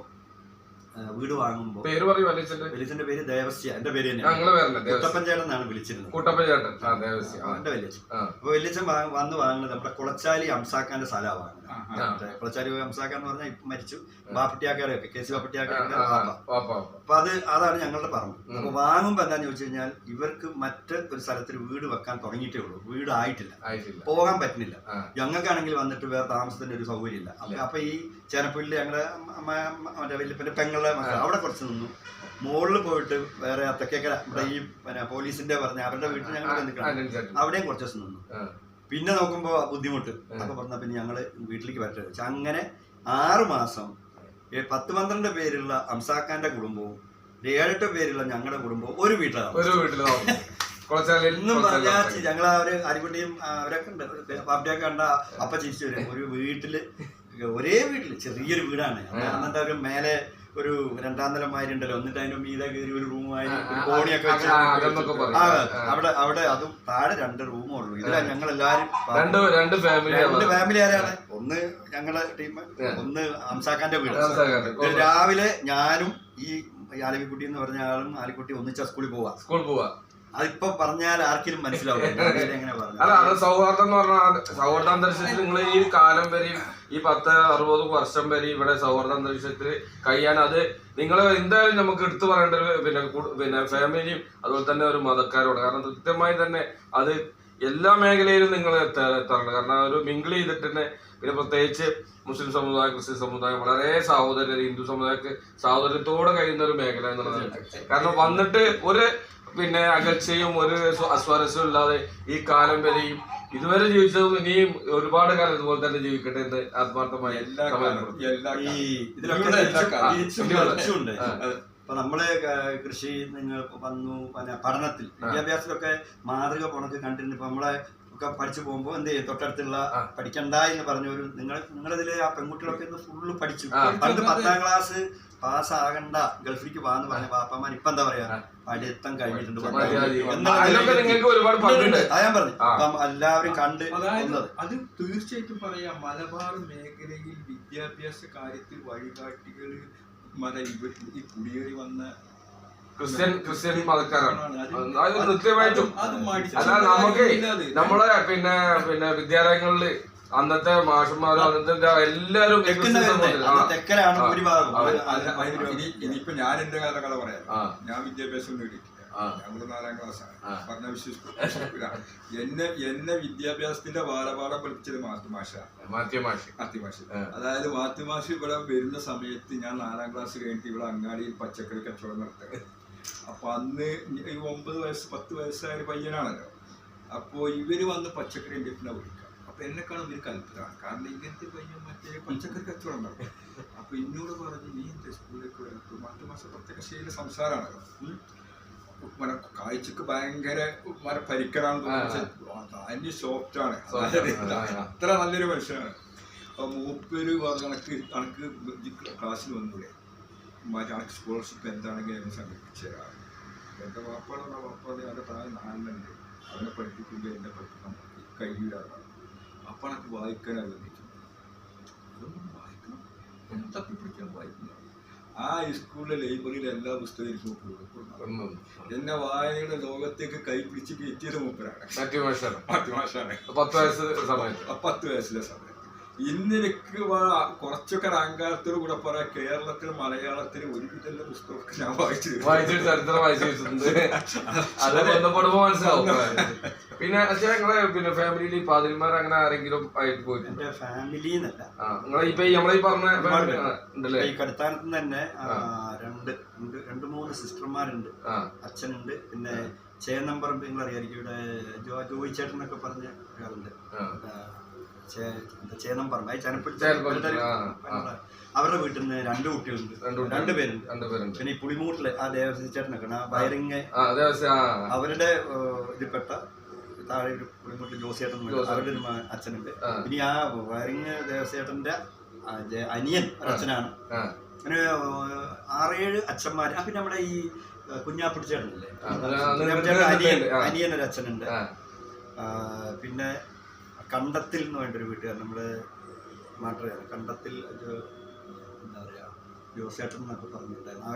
വീട് വാങ്ങുമ്പോ വലിയച്ഛന്റെ പേര് ദേവസ്യ, എന്റെ പേര് തന്നെ കുട്ടപ്പൻ ചേട്ടൻ എന്നാണ് വിളിച്ചിരുന്നത്. എന്റെ വല്യച്ഛൻ. അപ്പൊ വല്യച്ഛൻ വന്ന് വാങ്ങുന്നത് നമ്മുടെ കുളച്ചാലി അംസാക്കാന്റെ സ്ഥലമാണ് വാങ്ങുന്നത്. കുളച്ചാലി അംസാക്കാൻ എന്ന് പറഞ്ഞാൽ ഇപ്പൊ മരിച്ചു, ബാപ്പട്ടിയാക്കാരൊക്കെ KC ബാപ്പട്ടിയാക്കാരുടെ അപ്പൊ അതാണ് ഞങ്ങളുടെ പറമ്പ്. അപ്പൊ വാങ്ങുമ്പോ എന്താന്ന് ചോദിച്ചു കഴിഞ്ഞാൽ ഇവർക്ക് മറ്റ് ഒരു സ്ഥലത്തിൽ വീട് വെക്കാൻ തുടങ്ങിയിട്ടേ ഉള്ളൂ, വീട് ആയിട്ടില്ല, പോകാൻ പറ്റുന്നില്ല. ഞങ്ങൾക്കാണെങ്കിൽ വന്നിട്ട് വേറെ താമസത്തിന്റെ ഒരു സൗകര്യം ഇല്ല. അപ്പൊ ഈ ചേനപ്പുല്ല് ഞങ്ങളുടെ മറ്റേ വല്യപ്പന്റെ പെങ്ങളുടെ അവിടെ കുറച്ച് നിന്നു. മുകളിൽ പോയിട്ട് വേറെ തെക്കേക്കര ഇവിടെ ഈ പോലീസിന്റെ പറഞ്ഞ അവരുടെ വീട്ടിൽ ഞങ്ങൾ നിൽക്കണം, അവിടെയും കുറച്ച് ദിവസം നിന്നു. പിന്നെ നോക്കുമ്പോ ബുദ്ധിമുട്ട് അപ്പൊ പറഞ്ഞ പിന്നെ ഞങ്ങള് വീട്ടിലേക്ക് വരട്ടെ വെച്ചു. അങ്ങനെ 6 മാസം 10-12 പേരുള്ള അംസാക്കാന്റെ കുടുംബവും 7-8 പേരുള്ള ഞങ്ങളുടെ കുടുംബവും ഒരു വീട്ടിലാണ്. എന്നും പറഞ്ഞാൽ ഞങ്ങൾ അവര് അരിക്കുട്ടിയും അവരൊക്കെ ഉണ്ട്, പാപ്പിയൊക്കെ കണ്ട അപ്പ ചിരിച്ചു വരും. ഒരു വീട്ടില് ഒരേ വീട്ടില് ചെറിയൊരു വീടാണ്. അന്നത്തെ ഒരു മേലെ ഒരു 2ാം നില മാതിരി ഉണ്ടല്ലോ, എന്നിട്ട് അതിന്റെ മീതെ കയറി ഒരു റൂമായി കോണിയൊക്കെ വെച്ച് അവിടെ അതും താഴെ 2 റൂമേ ഉള്ളൂ. ഇതിലാ ഞങ്ങൾ എല്ലാരും 2 ഫാമിലി ആരാണ്. ഒന്ന് ഞങ്ങളുടെ ടീം, ഒന്ന് അംസാക്കാന്റെ വീട്. രാവിലെ ഞാനും ഈ ആലിക്കുട്ടി എന്ന് പറഞ്ഞ ആളും ആലിക്കുട്ടി ഒന്നിച്ചാ സ്കൂളിൽ പോവാ. അതിപ്പോ പറഞ്ഞാൽ ആർക്കും മനസ്സിലാവും. അല്ല, അത് സൗഹാർദ്ദം എന്ന് പറഞ്ഞാൽ സൗഹൃദ അന്തരീക്ഷത്തിൽ നിങ്ങൾ ഈ കാലം വരെയും ഈ 10-60 വർഷം വരെ ഇവിടെ സൗഹൃദ അന്തരീക്ഷത്തിൽ കഴിയാൻ അത് നിങ്ങൾ എന്തായാലും നമുക്ക് എടുത്തു പറയേണ്ട ഒരു പിന്നെ ഫാമിലിയും അതുപോലെ തന്നെ ഒരു മതക്കാരോട്. കാരണം കൃത്യമായി തന്നെ അത് എല്ലാ മേഖലയിലും നിങ്ങൾ എത്താറുണ്ട്. കാരണം ഒരു മിങ്കിൾ ചെയ്തിട്ട് തന്നെ, പിന്നെ പ്രത്യേകിച്ച് മുസ്ലിം സമുദായം, ക്രിസ്ത്യൻ സമുദായം വളരെ സാഹോദര്യം, ഹിന്ദു സമുദായക്ക് സാഹോദര്യത്തോടെ കഴിയുന്ന ഒരു മേഖല എന്നുള്ളതാണ്. കാരണം വന്നിട്ട് ഒരു പിന്നെ അകൽച്ചയും ഒരു അസ്വാരസ്യവും ഇല്ലാതെ ഈ കാലം വരെയും ഇതുവരെ ജീവിച്ചതും ഇനിയും ഒരുപാട് കാലം ഇതുപോലെ തന്നെ ജീവിക്കട്ടെ എന്ന് ആത്മാർത്ഥമായി ഇപ്പൊ നമ്മള് കൃഷി നിങ്ങൾ വന്നു, പിന്നെ പഠനത്തിൽ വിദ്യാഭ്യാസത്തിലൊക്കെ മാതൃക പോണൊക്കെ കണ്ടിരുന്നു. ഇപ്പൊ നമ്മളെ ഒക്കെ പഠിച്ചു പോകുമ്പോൾ എന്ത് ചെയ്യും, തൊട്ടടുത്തുള്ള പഠിക്കണ്ട എന്ന് പറഞ്ഞൊരു നിങ്ങളിതില് ആ പെൺകുട്ടികളൊക്കെ ഇന്ന് ഫുള്ള് പഠിച്ചു. പണ്ട് 10ാം ക്ലാസ് പാസ്സാകണ്ട ഗൾഫിലേക്ക് പോകാന്ന് പറഞ്ഞ പാപ്പമാർ ഇപ്പൊ എന്താ പറയാ, പഠിത്തം കഴിഞ്ഞിട്ടുണ്ട്. ഞാൻ പറഞ്ഞു അപ്പം എല്ലാവരും കണ്ട്. അത് തീർച്ചയായിട്ടും പറയാം. മലബാർ മേഖലയിൽ വിദ്യാഭ്യാസ കാര്യത്തിൽ വഴികാട്ടികൾ ഈ കുടിയേറി വന്ന ക്രിസ്ത്യൻ മതക്കാരാണ്. അത് കൃത്യമായിട്ടും അല്ല, നമുക്ക് നമ്മളെ പിന്നെ വിദ്യാലയങ്ങളില് അന്നത്തെ മാഷന്മാരും അന്നത്തെ എല്ലാരും ഇനിയിപ്പോ ഞാൻ എന്റെ കഥ പറയാം. ഞാൻ വിദ്യാഭ്യാസം നേടിയിട്ടില്ല. ഞങ്ങള് 4ാം ക്ലാസ്സാണ്. പറഞ്ഞ വിശ്വസിക്കൂല. എന്നെ വിദ്യാഭ്യാസത്തിന്റെ ബാലപാഠം പഠിപ്പിച്ചത് മാത്യമാഷ്. അതായത് മാത്യമാഷ് ഇവിടെ വരുന്ന സമയത്ത് ഞാൻ 4ാം ക്ലാസ് കഴിഞ്ഞിട്ട് ഇവിടെ അങ്ങാടിയിൽ പച്ചക്കറി കച്ചവടം നടത്തുക. അപ്പൊ അന്ന് 9 വയസ്സ് 10 വയസ്സായ ഒരു പയ്യനാണല്ലോ. അപ്പോ ഇവര് വന്ന് പച്ചക്കറി എന്റെ അടുത്ത് വിളിക്കാം. അപ്പൊ എന്നെ കാണും ഇവര് കൽപ്പിതാണ്. കാരണം ഇങ്ങനത്തെ പയ്യൻ മറ്റേ പച്ചക്കറി കച്ചവടം നടക്കും. അപ്പൊ എന്നോട് പറഞ്ഞു, നീ എന്റെ സ്കൂളിലേക്ക് വരത്തു. മാത്യമാഷ് പ്രത്യേക ശൈലി സംസാരമാണല്ലോ. കാഴ്ചക്ക് ഭയങ്കര പരിക്കറാണ് തോന്നുന്നത്. സോഫ്റ്റ് ആണ്. അത്ര നല്ലൊരു മനുഷ്യനാണ്. അപ്പൊ മൂപ്പര് കണക്ക് ക്ലാസ്സിൽ വന്നൂടെ, കണക്ക് സ്കോളർഷിപ്പ് എന്താണെങ്കിൽ എന്നെ സംഘടിപ്പിച്ചു തരാം. എന്റെ വാപ്പാടെ അവരുടെ താഴെ 4 അവനെ പഠിപ്പിക്കുമ്പോൾ എന്നെ പഠിപ്പിക്കാൻ കഴിയില്ലാതാണ്. അപ്പൊ എനിക്ക് വായിക്കാൻ ആഗ്രഹിച്ചു. അതൊന്നും വായിക്കണം, എന്നെ തപ്പിപ്പിടിക്കാൻ വായിക്കുന്നു. ആ സ്കൂളിലെ ലൈബ്രറിയിലെ എല്ലാ പുസ്തകവും എനിക്ക് കൊടുക്കുന്നു. എന്നെ വായനയുടെ ലോകത്തേക്ക് കൈപിടിച്ച് കയറ്റിയത് മൂപ്പരാണ്. 10 വയസ്സിലെ സമയത്ത്. ഇന്നെനിക്ക് കുറച്ചൊക്കെ അഹങ്കാരത്തോട് കൂടെ പറയാം, കേരളത്തിൽ മലയാളത്തിന് ഒരുവിധ പുസ്തകമൊക്കെ ഞാൻ വായിച്ചിട്ടുണ്ട്. ചരിത്രം വായിച്ചിട്ടുണ്ട്. അത് ബന്ധപ്പെടുമ്പോ മനസ്സിലാവും. പിന്നെ ഫാമിലിയിൽ പാതിരിമാർ അങ്ങനെ ആരെങ്കിലും ആയിട്ട് പോയിട്ടുണ്ട്? ഫാമിലിന്നല്ല, നമ്മളീ പറഞ്ഞ ഉണ്ടല്ലേ. ഈ കടുത്താനത്ത് തന്നെ 2-3 സിസ്റ്റർമാരുണ്ട്. അച്ഛനുണ്ട്. പിന്നെ ചേന്നമ്പറമ്പ് നിങ്ങൾ അറിയായിരിക്കും, ഇവിടെ ജോയി ചേട്ടനൊക്കെ പറഞ്ഞ ഒരാളുണ്ട്. ചേന്നമ്പറമ്പ് അവരുടെ വീട്ടിൽ നിന്ന് 2 കുട്ടികളുണ്ട്. 2 പേരുണ്ട്. പിന്നെ ഈ പുളിമൂട്ടില് ആ ദേവസ്വം ചേട്ടനൊക്കെ വയറിങ് അവരുടെ ഇതിൽപ്പെട്ട താഴെ ഒരു പുളിമൂട്ടിൽ ജോസിയേട്ടൻ അവരുടെ ഒരു അച്ഛനുണ്ട്. പിന്നെ ആ വയറിങ് ദേവസ്വേട്ടന്റെ അനിയൻ അച്ഛനാണ്. അങ്ങനെ 6-7 അച്ഛന്മാര്. പിന്നെ നമ്മുടെ ഈ കുഞ്ഞാപ്പിടി ചേട്ടനല്ലേ, അനിയൻ ഒരു അച്ഛനുണ്ട്. പിന്നെ കണ്ടത്തിൽ എന്ന് വേണ്ട ഒരു വീട്ടുകാരൻ, നമ്മുടെ നാട്ടുകാരാണ്. കണ്ടത്തിൽ എന്താ പറയാ, ജോസേട്ടൻ എന്നൊക്കെ പറഞ്ഞിട്ടുണ്ടായിരുന്നു.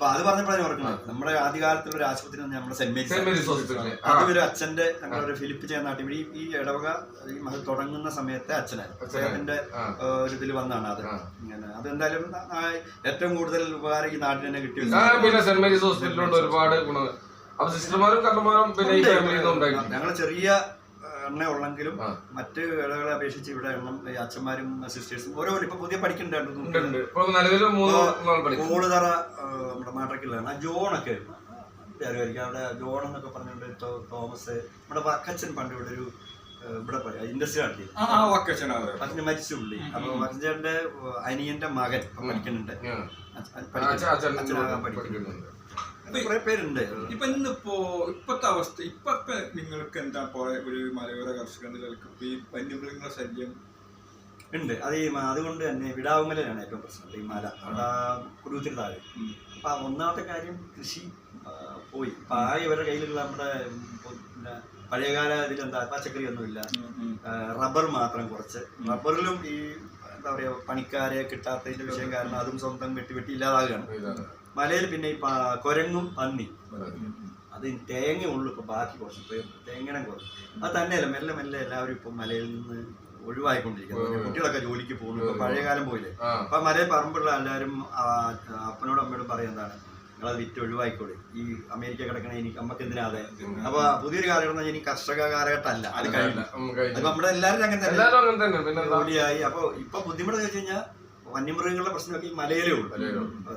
അത് പറഞ്ഞപ്പോഴാണ് ഓർക്കുന്നത്, നമ്മുടെ ആദ്യകാലത്തുള്ള ഒരു ആശുപത്രി നമ്മുടെ സെന്റ് മേരീസ് ഹോസ്പിറ്റൽ. അതൊരു അച്ഛന്റെ ഞങ്ങളൊരു ഫിലിപ്പ് ചെയ്യാൻ നാട്ടിൽ ഈ ഇടവക ഈ മഹൽ തുടങ്ങുന്ന സമയത്തെ അച്ഛനായിരുന്നു. അദ്ദേഹത്തിന്റെ ഒരു ഇതിൽ വന്നാണ് അത്. ഇങ്ങനെ അതെന്തായാലും ഏറ്റവും കൂടുതൽ ഉപകാരം ഈ നാട്ടിൽ തന്നെ കിട്ടിയിട്ടുണ്ട്. പിന്നെ സെന്റ് മേരീസ് ഹോസ്പിറ്റലിലുണ്ട് ഒരുപാട് ഗുണം. സിസ്റ്റർമാരും കണ്ടമാരും ഞങ്ങൾ ചെറിയ എണ്ണ ഉള്ളെങ്കിലും മറ്റ് ഇടകളെ അപേക്ഷിച്ച് ഇവിടെ എണ്ണം അച്ഛന്മാരും സിസ്റ്റേഴ്സും ഓരോ ഇപ്പൊ പുതിയ പഠിക്കുന്നുണ്ട്. കോളുതറ നമ്മുടെ മാട്രക്കിലാണ്. ആ ജോണൊക്കെ അറിയാമായിരിക്കും. അവിടെ ജോൺ എന്നൊക്കെ പറഞ്ഞുകൊണ്ട് തോമസ്, നമ്മുടെ വക്കച്ചൻ പണ്ട് ഇവിടെ ഒരു ഇവിടെ പറയാം ഇൻഡസ്ട്രി നടത്തി. അച്ഛന് മരിച്ചു പുള്ളി. അപ്പൊ വക്കച്ചന്റെ അനിയന്റെ മകൻ പഠിക്കുന്നുണ്ട്, അച്ഛനാകാൻ പഠിക്കുന്നുണ്ട്. പേരുണ്ട്. ഇപ്പൊ ഇപ്പത്തെ അവസ്ഥ ഇപ്പൊക്കെ നിങ്ങൾക്ക് എന്താ ഒരു മലയോര കർഷക നിലക്ക് ഈ വന്യമൃഗങ്ങളുടെ ശല്യം ഉണ്ട്. അതുകൊണ്ട് തന്നെ വിടാവുമലാണ് ഏറ്റവും പ്രശ്നം. ഈ മല അവിടെ കുടുംബത്തിന് താഴെ. അപ്പൊ ഒന്നാമത്തെ കാര്യം കൃഷി പോയി. അപ്പൊ ഇവരുടെ കയ്യിലുള്ള നമ്മുടെ പഴയകാല ഇതിലെന്താ പച്ചക്കറി ഒന്നുമില്ല, റബ്ബർ മാത്രം കുറച്ച്. റബ്ബറിലും ഈ എന്താ പറയാ പണിക്കാരെ കിട്ടാത്തതിന്റെ വിഷയം കാരണം അതും സ്വന്തം വെട്ടി ഇല്ലാതാകുകയാണ്. മലയിൽ പിന്നെ ഈ കുരങ്ങും പന്നി, അത് തേങ്ങ ഉള്ളു. ഇപ്പൊ ബാക്കി കുറച്ച് തേങ്ങണം കുറച്ച്. അത് തന്നെയല്ല മെല്ലെ എല്ലാവരും ഇപ്പൊ മലയിൽ നിന്ന് ഒഴിവായിക്കൊണ്ടിരിക്കുന്നത്. കുട്ടികളൊക്കെ ജോലിക്ക് പോകുന്നു. ഇപ്പൊ പഴയകാലം പോയില്ലേ. അപ്പൊ മലയിൽ പറമ്പുള്ള എല്ലാവരും അപ്പനോടും അമ്മയോടും പറയും എന്താണ്, നിങ്ങളത് വിറ്റ് ഒഴിവായിക്കോളെ, ഈ അമേരിക്ക കിടക്കണ എനിക്ക് നമുക്ക് എന്തിനാതെ. അപ്പൊ പുതിയൊരു കാലഘട്ടം ഇനി കർഷക കാലഘട്ടമല്ല, അത് കഴിഞ്ഞു. അപ്പൊ നമ്മുടെ എല്ലാവരും അങ്ങനെ തന്നെ ജോലിയായി. അപ്പൊ ഇപ്പൊ ബുദ്ധിമുട്ട് വെച്ച് കഴിഞ്ഞാൽ വന്യമൃഗങ്ങളുടെ പ്രശ്നമൊക്കെ ഈ മലയിലേ ഉള്ളൂ.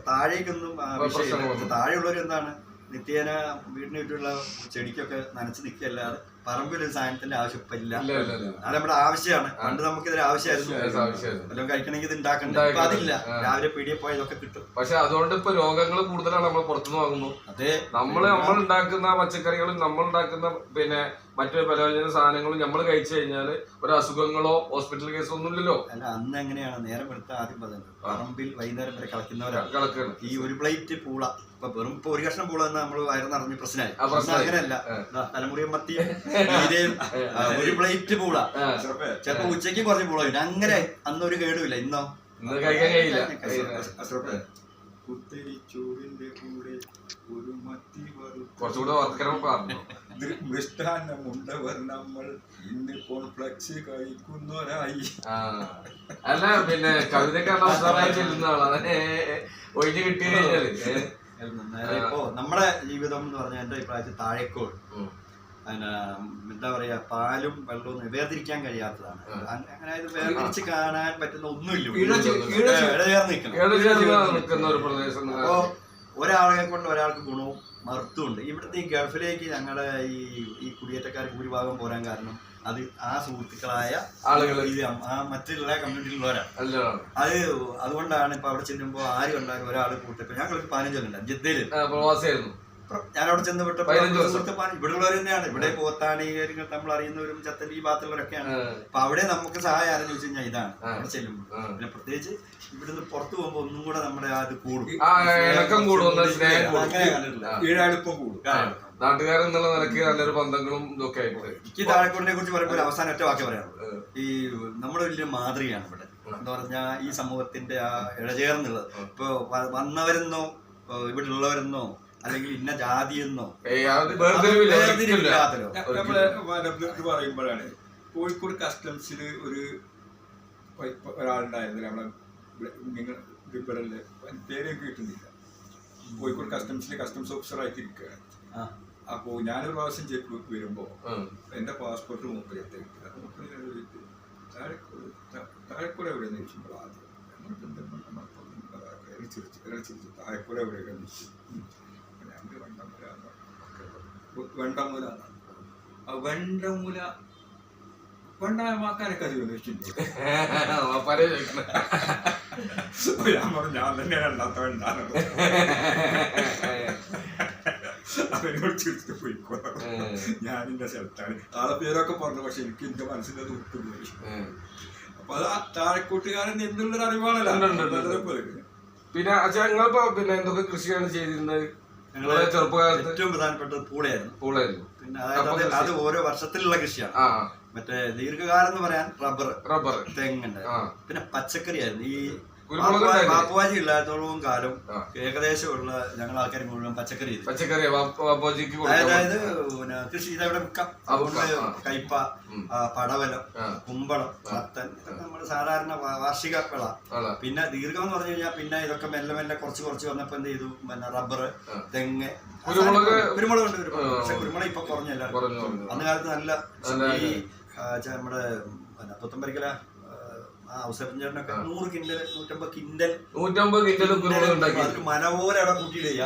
താഴേക്കൊന്നും വിഷയമില്ല. താഴെയുള്ളവർ എന്താണ് നിത്യേന വീടിന് ചുറ്റുള്ള ചെടിക്കൊക്കെ നനച്ച് നിൽക്കുകയല്ലാതെ പറമ്പിൽ ഒരു സാധനത്തിന്റെ ആവശ്യം ഇപ്പൊ ഇല്ല. ഇല്ല, ഇല്ല, ഇല്ല. അത് നമ്മുടെ ആവശ്യമാണ്. പണ്ട് നമുക്ക് ഇതൊരു ആവശ്യമായിരുന്നു. ആവശ്യമായിരുന്നു. വല്ലതും കഴിക്കണമെങ്കിൽ ഇത് ഉണ്ടാക്കണ്ട. ഇപ്പൊ അതില്ല. രാവിലെ പീടിയെ പോയാൽ ഇതൊക്കെ കിട്ടും. പക്ഷെ അതുകൊണ്ട് ഇപ്പൊ രോഗങ്ങൾ കൂടുതലാണ് നമ്മൾ പുറത്തുനിന്ന് വാങ്ങുമ്പോൾ. അതെ, നമ്മൾ ഉണ്ടാക്കുന്ന പച്ചക്കറികളും നമ്മൾ ഉണ്ടാക്കുന്ന പിന്നെ മറ്റു പലവ്യഞ്ജന സാധനങ്ങളും നമ്മൾ കഴിച്ചു കഴിഞ്ഞാല് ഒരു അസുഖങ്ങളോ ഹോസ്പിറ്റൽ കേസോ ഒന്നും ഇല്ലല്ലോ. അല്ല, അന്ന് എങ്ങനെയാണ് നേരം എടുത്ത ആദ്യം പറഞ്ഞത്, പറമ്പിൽ വൈകുന്നേരം വരെ കളിക്കുന്നവരാണ്. കളക്കാണ് ഈ ഒരു പ്ലേറ്റ് പൂള ഇപ്പൊ വെറും ഇപ്പൊ ഒരു കഷ്ണം പൂള എന്ന് നമ്മൾ വയറ് നിറഞ്ഞ് പ്രശ്നമായി. അങ്ങനെയല്ല, തലമുറിയും മത്തിയും ഒരു പ്ലേറ്റ് പൂള, ചിലപ്പോ ഉച്ചയ്ക്ക് കുറച്ച് പൂള കിട്ടും. അങ്ങനെ അന്നൊരു കേടുമില്ല. ഇന്നോ കഴിക്കാൻ കഴിയില്ല. കുത്തിരിച്ചോറിന്റെ കൂടെ ഒരു മത്തി കുറച്ചുകൂടെ വർക്കണം പറഞ്ഞു. മൃഷ്ടാന്നമുണ്ടവർ നമ്മൾ ഇന്ന് കോൺഫ്ലക്സ് കഴിക്കുന്നവരായി. അല്ല പിന്നെ കവിതക്കാരുടെ അവസാനമായി ചെല്ലുന്ന ആളാണ് ഒഴിഞ്ഞു കിട്ടി കഴിഞ്ഞാല്. ഇപ്പോ നമ്മുടെ ജീവിതം എന്ന് പറഞ്ഞാൽ എന്റെ അഭിപ്രായത്തിൽ താഴേക്കോട് എന്താ പറയാ, പാലും വെള്ളവും വേർതിരിക്കാൻ കഴിയാത്തതാണ്. അങ്ങനെ വേർതിരിച്ച് കാണാൻ പറ്റുന്ന ഒന്നുമില്ല. നിൽക്കുന്ന ഒരു പ്രദേശം. അപ്പോ ഒരാളെ കൊണ്ട് ഒരാൾക്ക് ഗുണവും മറുത്തുണ്ട്. ഇവിടുത്തെ ഈ ഗൾഫിലേക്ക് ഞങ്ങളുടെ ഈ കുടിയേറ്റക്കാർ ഭൂരിഭാഗം പോരാൻ കാരണം അത് ആ സുഹൃത്തുക്കളായ ആളുകൾ മറ്റുള്ള കമ്മ്യൂണിറ്റിയിലുള്ളവരാണ്. അതുകൊണ്ടാണ് ഇപ്പൊ അവിടെ ചെല്ലുമ്പോ ആര് കണ്ടാലും ഒരാൾ കൂട്ടിപ്പോ ഞാൻ കളിക്ക് 15 കൊല്ലം ജിദ്ദയില് പ്രവാസിയായിരുന്നു. ഞാനവിടെ ചെന്ന് വിട്ടപ്പോ ഇവിടെ ഉള്ളവർ തന്നെയാണ്. ഇവിടെ പോത്താണി നമ്മൾ അറിയുന്നവരും ചത്തലി ഈ ഭാഗത്തുള്ളവരൊക്കെയാണ്. അപ്പൊ അവിടെ നമുക്ക് സഹായം ആരെന്ന് ചോദിച്ചു കഴിഞ്ഞാൽ ഇതാണ് അവിടെ ചെല്ലുമ്പോൾ. പിന്നെ പ്രത്യേകിച്ച് ഇവിടുന്ന് പുറത്തു പോകുമ്പോ ഒന്നും കൂടെ നമ്മുടെ അത് കൂടും, അങ്ങനെ കണ്ടിട്ടില്ല. നാട്ടുകാരെന്നുള്ള നിലയ്ക്ക് നല്ലൊരു ബന്ധങ്ങളും ഇതൊക്കെ ആയിപ്പോയി. എനിക്ക് താഴെക്കോടിനെ കുറിച്ച് പറയുമ്പോൾ അവസാനം ഒറ്റ വാക്ക് പറയാനുള്ളത്, ഈ നമ്മുടെ വലിയ മാതൃകയാണ് ഇവിടെ എന്ന് പറഞ്ഞാൽ ഈ സമൂഹത്തിന്റെ ആ ഇഴചേർന്നുള്ളത്. ഇപ്പൊ വന്നവരെന്നോ ഇവിടെ ഉള്ളവരെന്നോ അല്ലെങ്കിൽ ഇന്ന ജാതിയെന്നോ പറയുമ്പോഴാണ് കോഴിക്കോട് കസ്റ്റംസിൽ ഒരാളുണ്ടായിരുന്നില്ല, നമ്മളെ നിങ്ങൾ ലിബറല് പേര് കിട്ടുന്നില്ല, കോഴിക്കോട് കസ്റ്റംസിലെ കസ്റ്റംസ് ഓഫീസറായിട്ട് ഇരിക്കുകയാണ്. അപ്പോൾ ഞാനൊരു പ്രാവശ്യം ചെക്ക് വരുമ്പോൾ എൻ്റെ പാസ്പോർട്ട് മൂപ്പരത്തെ താഴെക്കൂടെ എവിടെയെന്ന് ചോദിക്കുമ്പോൾ ആദ്യം താഴെക്കൂടെ എവിടെയൊക്കെ വെണ്ടമൂല വെണ്ടമാക്കാനൊക്കെ അത് വെച്ചിട്ടുണ്ട്. ഞാൻ പറഞ്ഞു ഞാൻ തന്നെ രണ്ടാമത്തെ വെണ്ടാണ്. അവനോട് ചിരിച്ചിട്ട് പോയിക്കോ, ഞാനിന്റെ സ്ഥലത്താണ്. ആളെ പേരൊക്കെ പറഞ്ഞു, പക്ഷെ എനിക്ക് എന്റെ മനസ്സിലത് വിട്ടുപോയി. അപ്പൊ അത് ആ താഴെക്കൂട്ടുകാരൻ എന്നുള്ളൊരു അറിവാണല്ലോ. പിന്നെ ഞങ്ങളിപ്പോ പിന്നെ എന്തൊക്കെ കൃഷിയാണ് ചെയ്തിരുന്നത്? ചെറുപ്പകാലത്ത് ഏറ്റവും പ്രധാനപ്പെട്ടത് പൂളയായിരുന്നു. പിന്നെ അതായത് അത് ഓരോ വർഷത്തിലുള്ള കൃഷിയാണ്. മറ്റേ ദീർഘകാലം എന്ന് പറയാൻ റബ്ബർ തെങ്ങുണ്ട്. പിന്നെ പച്ചക്കറി ആയിരുന്നു. ഈ ബാപ്പുവാജി ഇല്ലാത്തോളം കാലം ഏകദേശം ഉള്ള ഞങ്ങൾ ആൾക്കാർ മുഴുവൻ പച്ചക്കറി അതായത് പിന്നെ കൃഷി ഇതവിടെ വിൽക്കാം. കയ്പ, പടവലം, കുമ്പളം, മത്തൻ, ഇതൊക്കെ നമ്മൾ സാധാരണ വാർഷിക വിള. പിന്നെ ദീർഘം എന്ന് പറഞ്ഞു കഴിഞ്ഞാൽ പിന്നെ ഇതൊക്കെ മെല്ലെ മെല്ലെ കുറച്ച് വന്നപ്പോ എന്ത് ചെയ്തു, പിന്നെ റബ്ബർ, തെങ്ങ്, കുരുമുളകുണ്ട്. പക്ഷെ കുരുമുളക് ഇപ്പൊ കുറഞ്ഞല്ല. അന്ന് കാലത്ത് നല്ല ഈ നമ്മുടെ പുത്തമ്പരിക്കല അവസരത്തിനൊക്കെ 100 കിൻഡൽ 150 കിൻഡൽ മന പോലെ അവിടെ കൂട്ടിയിടുക.